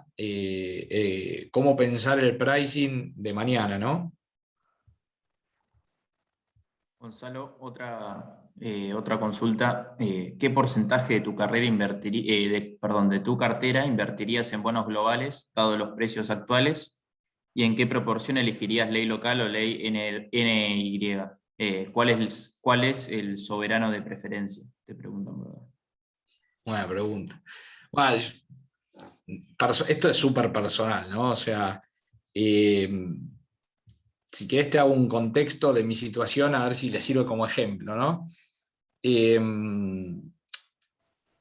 cómo pensar el pricing de mañana, ¿no? Gonzalo, otra consulta. ¿Qué porcentaje de tu carrera de tu cartera invertirías en bonos globales, dados los precios actuales? ¿Y en qué proporción elegirías ley local o ley NY? ¿Cuál es el soberano de preferencia? Te preguntan, ¿verdad? Buena pregunta. Bueno, esto es súper personal, ¿no? O sea, si querés te hago un contexto de mi situación, a ver si le sirve como ejemplo, ¿no?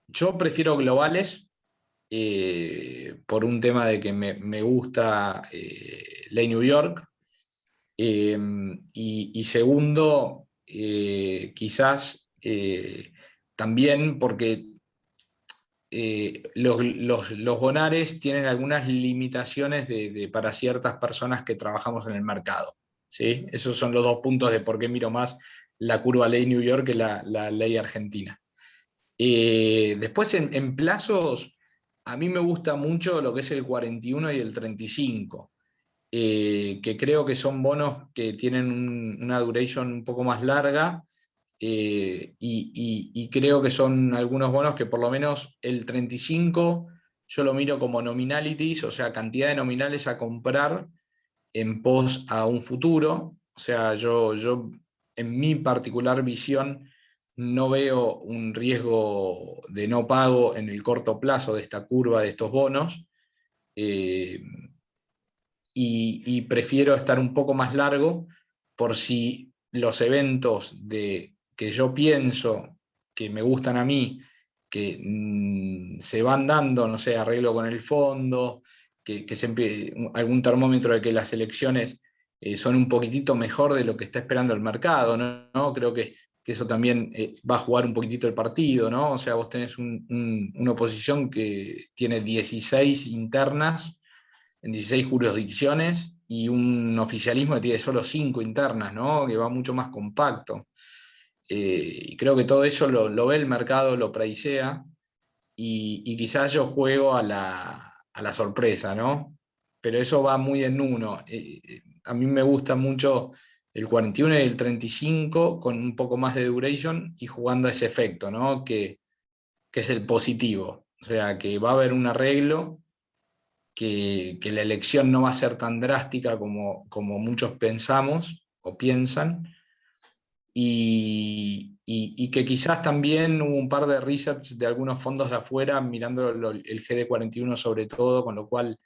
Yo prefiero globales por un tema de que me gusta ley New York. Y segundo, quizás también porque los bonares tienen algunas limitaciones para ciertas personas que trabajamos en el mercado, ¿sí? Esos son los dos puntos de por qué miro más la curva ley New York que la ley argentina. Después en plazos, a mí me gusta mucho lo que es el 41 y el 35, que creo que son bonos que tienen una duration un poco más larga. Y creo que son algunos bonos que por lo menos el 35 yo lo miro como nominalities, o sea, cantidad de nominales a comprar en pos a un futuro. O sea, yo en mi particular visión no veo un riesgo de no pago en el corto plazo de esta curva de estos bonos. Y prefiero estar un poco más largo por si los eventos que yo pienso que me gustan a mí, que se van dando, no sé, arreglo con el fondo, que siempre algún termómetro de que las elecciones son un poquitito mejor de lo que está esperando el mercado, ¿no? Creo que eso también va a jugar un poquitito el partido, ¿no? O sea, vos tenés una oposición que tiene 16 internas en 16 jurisdicciones y un oficialismo que tiene solo 5 internas, ¿no? Que va mucho más compacto. Y creo que todo eso lo ve el mercado, lo preisea, y quizás yo juego a la sorpresa, ¿no? Pero eso va muy en uno. A mí me gusta mucho el 41 y el 35 con un poco más de duration y jugando a ese efecto, ¿no? Que es el positivo. O sea, que va a haber un arreglo, que la elección no va a ser tan drástica como muchos pensamos o piensan, y que quizás también hubo un par de research de algunos fondos de afuera mirando el GD41 sobre todo, con lo cual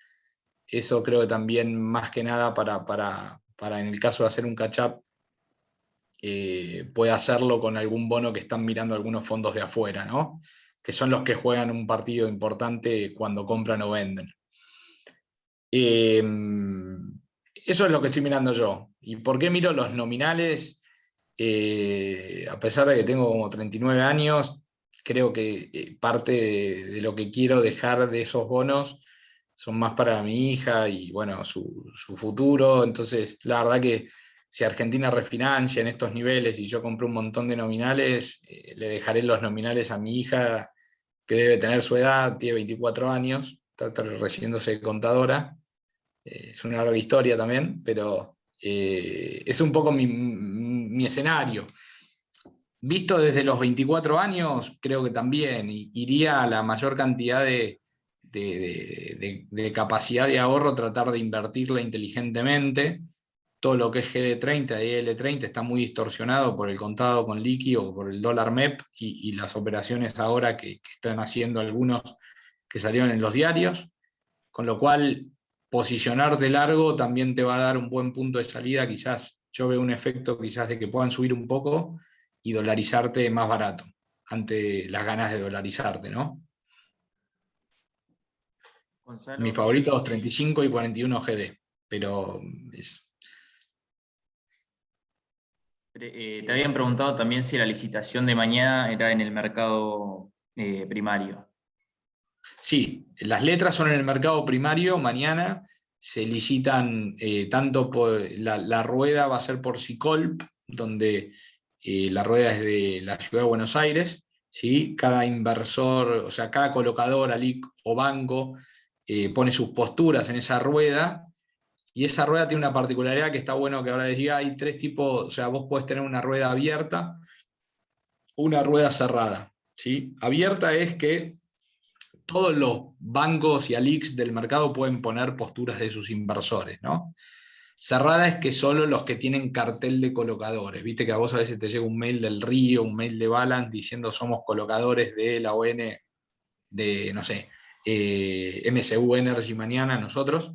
eso creo que también más que nada para en el caso de hacer un catch-up, puede hacerlo con algún bono que están mirando algunos fondos de afuera, ¿no? Que son los que juegan un partido importante cuando compran o venden. Eso es lo que estoy mirando yo. ¿Y por qué miro los nominales? A pesar de que tengo como 39 años, creo que parte de lo que quiero dejar de esos bonos son más para mi hija y bueno, su futuro. Entonces, la verdad que si Argentina refinancia en estos niveles y yo compro un montón de nominales, le dejaré los nominales a mi hija, que debe tener su edad, tiene 24 años. está recibiéndose de contadora. Es una larga historia también, pero es un poco mi escenario. Visto desde los 24 años, creo que también iría a la mayor cantidad de capacidad de ahorro, tratar de invertirla inteligentemente. Todo lo que es GD30 y L30 está muy distorsionado por el contado con liqui o por el dólar MEP y las operaciones ahora que están haciendo algunos que salieron en los diarios, con lo cual posicionar de largo también te va a dar un buen punto de salida. Quizás yo veo un efecto quizás de que puedan subir un poco y dolarizarte más barato ante las ganas de dolarizarte, ¿no? Gonzalo, Mi favorito es 35 y 41 GD, pero te habían preguntado también si la licitación de mañana era en el mercado primario. Sí, las letras son en el mercado primario. Mañana se licitan tanto por la rueda va a ser por Sicolp, donde la rueda es de la ciudad de Buenos Aires. ¿Sí? Cada inversor, o sea, cada colocador, ALIC o banco pone sus posturas en esa rueda. Y esa rueda tiene una particularidad que está bueno que ahora les diga, hay tres tipos, o sea, vos podés tener una rueda abierta, una rueda cerrada. ¿Sí? Abierta es que todos los bancos y ALICs del mercado pueden poner posturas de sus inversores, ¿no? Cerrada es que solo los que tienen cartel de colocadores. Viste que a vos a veces te llega un mail del Río, un mail de Balance diciendo somos colocadores de la ON, de, no sé, MSU Energy mañana, nosotros.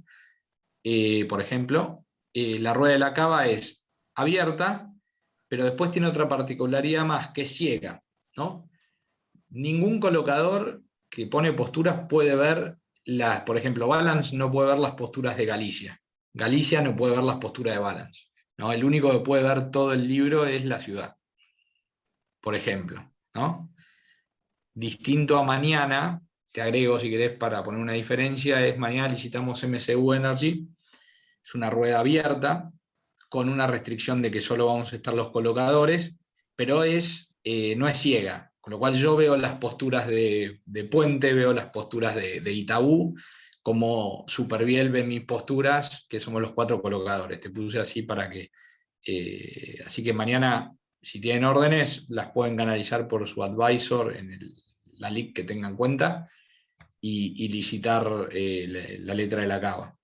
Por ejemplo, la rueda de la cava es abierta, pero después tiene otra particularidad más, que es ciega, ¿no? Ningún colocador que pone posturas puede ver las, por ejemplo, Balance no puede ver las posturas de Galicia. Galicia no puede ver las posturas de Balance, ¿no? El único que puede ver todo el libro es la ciudad, por ejemplo, ¿no? Distinto a mañana, te agrego si querés para poner una diferencia, es mañana licitamos MSU Energy, es una rueda abierta, con una restricción de que solo vamos a estar los colocadores, pero no es ciega, con lo cual yo veo las posturas de Puente, veo las posturas de Itaú, como Superviel ve mis posturas, que somos los 4 colocadores. Te puse así para que... así que mañana, si tienen órdenes, las pueden canalizar por su advisor en la LIC que tengan cuenta y licitar la letra de la cava.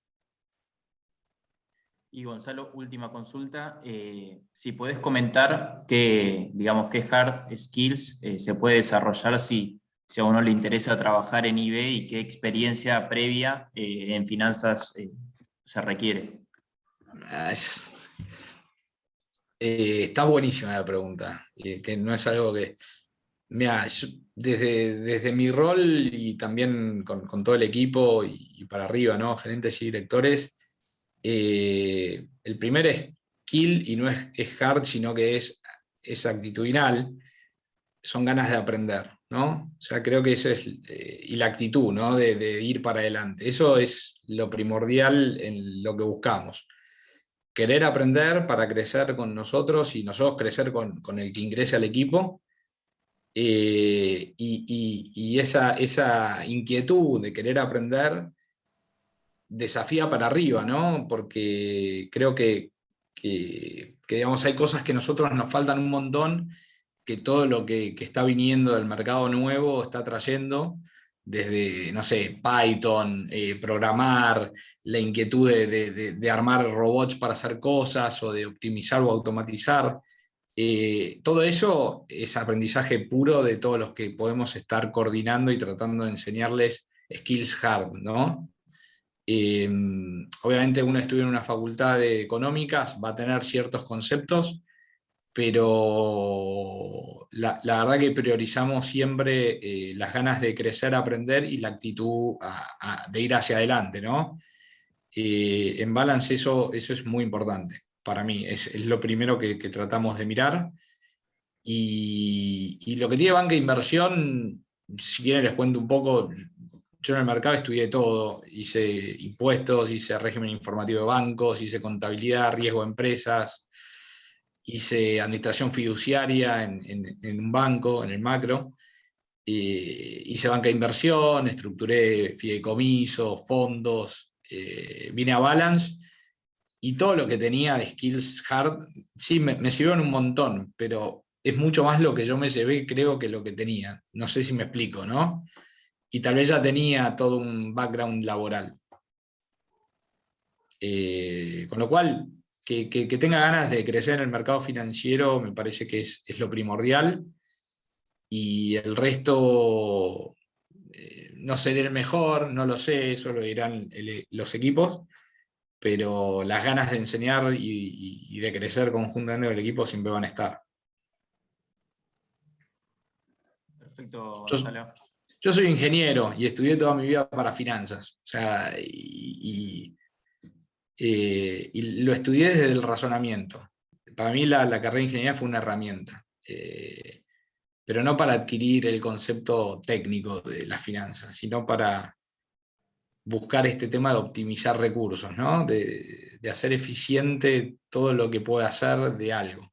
Y Gonzalo, última consulta. Si podés comentar qué, digamos, qué hard skills se puede desarrollar si a uno le interesa trabajar en eBay y qué experiencia previa en finanzas se requiere. Está buenísima la pregunta, que no es algo que... Mira, desde mi rol y también con todo el equipo y para arriba, ¿no? Gerentes y directores, el primer skill, y no es hard, sino que es actitudinal, son ganas de aprender, ¿no? O sea, creo que eso es, y la actitud, ¿no? De ir para adelante. Eso es lo primordial en lo que buscamos. Querer aprender para crecer con nosotros y nosotros crecer con el que ingrese al equipo. Y esa inquietud de querer aprender desafía para arriba, ¿no? Porque creo que, digamos, hay cosas que a nosotros nos faltan un montón, que todo lo que está viniendo del mercado nuevo está trayendo, desde, no sé, Python, programar, la inquietud de armar robots para hacer cosas o de optimizar o automatizar. Todo eso es aprendizaje puro de todos los que podemos estar coordinando y tratando de enseñarles skills hard, ¿no? Obviamente uno estudia en una facultad de económicas, va a tener ciertos conceptos, pero la verdad que priorizamos siempre las ganas de crecer, aprender y la actitud de ir hacia adelante, ¿no? En Balance eso es muy importante para mí, es lo primero que tratamos de mirar. Y lo que tiene banca de inversión, si quieren les cuento un poco, yo en el mercado estudié todo, hice impuestos, hice régimen informativo de bancos, hice contabilidad, riesgo de empresas, hice administración fiduciaria en un banco, en el macro. hice banca de inversión, estructuré fideicomisos, fondos, vine a Balance, y todo lo que tenía de skills hard, sí, me sirvieron un montón, pero es mucho más lo que yo me llevé, creo, que lo que tenía. No sé si me explico, ¿no? Y tal vez ya tenía todo un background laboral. Con lo cual, que tenga ganas de crecer en el mercado financiero me parece que es lo primordial, y el resto, no seré el mejor, no lo sé, eso lo dirán los equipos, pero las ganas de enseñar y de crecer conjuntamente con el equipo siempre van a estar. Perfecto, Yo, Gonzalo. yo soy ingeniero y estudié toda mi vida para finanzas, o sea, y lo estudié desde el razonamiento. Para mí la carrera de ingeniería fue una herramienta, pero no para adquirir el concepto técnico de las finanzas, sino para buscar este tema de optimizar recursos, ¿no? De hacer eficiente todo lo que pueda hacer de algo.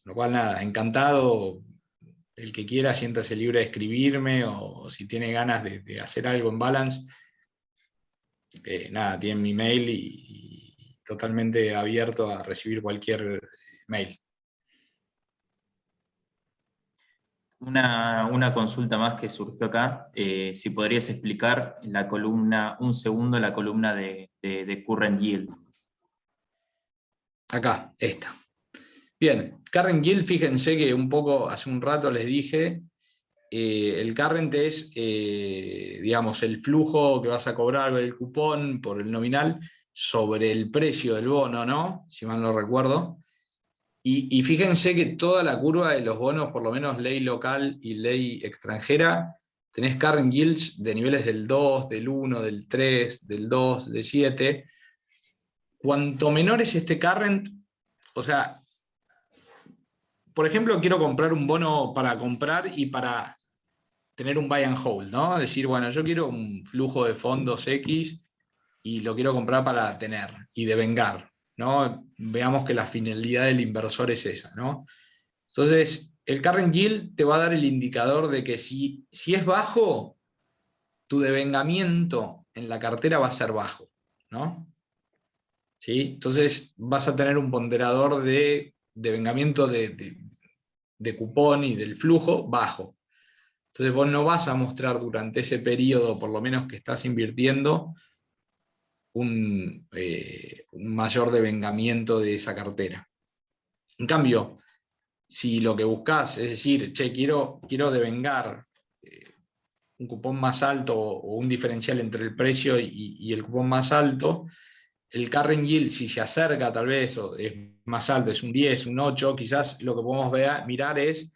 Lo cual, nada, encantado. El que quiera, siéntase libre de escribirme, o si tiene ganas de hacer algo en Balance, nada, tienen mi mail, y totalmente abierto a recibir cualquier mail. Una consulta más que surgió acá, si podrías explicar la columna, un segundo, la columna de Current Yield. Acá, esta. Bien, Current Yield, fíjense que un poco hace un rato les dije, el current es, digamos, el flujo que vas a cobrar el cupón por el nominal sobre el precio del bono, ¿no? Si mal no recuerdo. Y fíjense que toda la curva de los bonos, por lo menos ley local y ley extranjera, tenés current yields de niveles del 2, del 1, del 3, del 2, del 7. Cuanto menor es este current, o sea, por ejemplo, quiero comprar un bono para comprar y para tener un buy and hold, ¿no? Es decir, bueno, yo quiero un flujo de fondos X y lo quiero comprar para tener y devengar, ¿no? Veamos que la finalidad del inversor es esa, ¿no? Entonces, el current yield te va a dar el indicador de que si es bajo, tu devengamiento en la cartera va a ser bajo, ¿no? ¿Sí? Entonces vas a tener un ponderador de devengamiento de cupón y del flujo bajo. Entonces vos no vas a mostrar durante ese periodo, por lo menos que estás invirtiendo, un mayor devengamiento de esa cartera. En cambio, si lo que buscas es decir, che, quiero devengar un cupón más alto, o un diferencial entre el precio y el cupón más alto, el current yield, si se acerca tal vez, o es más alto, es un 10, un 8, quizás lo que podemos mirar es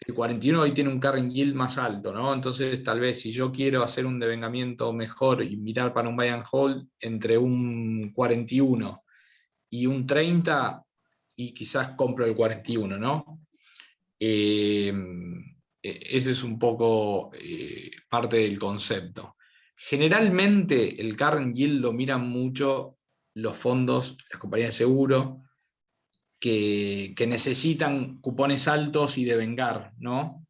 el 41 hoy tiene un current yield más alto, ¿no? Entonces, tal vez si yo quiero hacer un devengamiento mejor y mirar para un buy and hold entre un 41 y un 30, y quizás compro el 41, ¿no? Ese es un poco parte del concepto. Generalmente el current yield lo miran mucho los fondos, las compañías de seguro, que necesitan cupones altos y devengar, ¿no?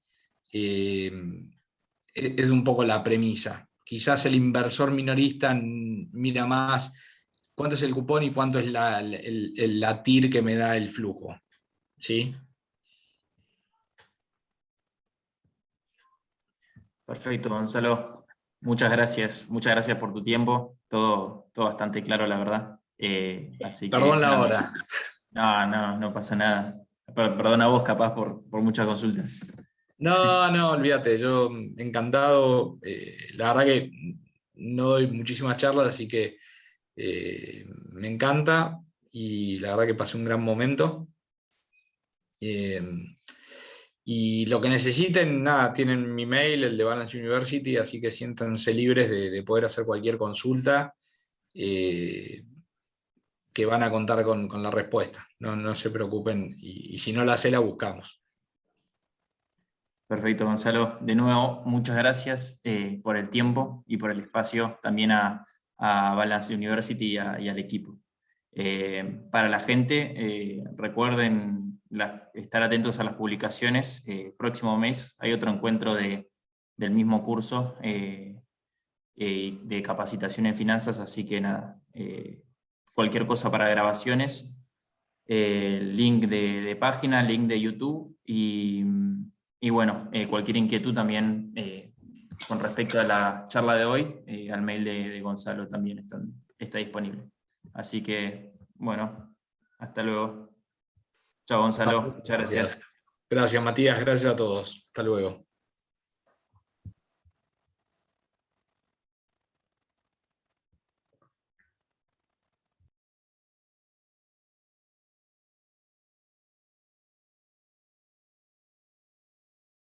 Es un poco la premisa. Quizás el inversor minorista mira más cuánto es el cupón y cuánto es la TIR que me da el flujo, ¿sí? Perfecto, Gonzalo. Muchas gracias por tu tiempo. Todo bastante claro, la verdad. Así que Perdón la hora. no pasa nada. Perdona a vos, capaz, por muchas consultas. No, olvídate, yo encantado. La verdad que no doy muchísimas charlas, así que me encanta, y la verdad que pasé un gran momento. Eh, y lo que necesiten, nada, tienen mi mail, el de Balance University, así que siéntanse libres de poder hacer cualquier consulta, eh, que van a contar con la respuesta. No se preocupen, y si no la sé, la buscamos. Perfecto, Gonzalo. De nuevo, muchas gracias por el tiempo y por el espacio, también a Balance University y al equipo. Para la gente, recuerden estar atentos a las publicaciones. Próximo mes hay otro encuentro del mismo curso de capacitación en finanzas, así que nada, cualquier cosa para grabaciones, link de página, link de YouTube, y bueno, cualquier inquietud también con respecto a la charla de hoy, al mail de Gonzalo también está disponible. Así que, bueno, hasta luego. Chao, Gonzalo. Muchas gracias. Gracias, Matías. Gracias a todos. Hasta luego.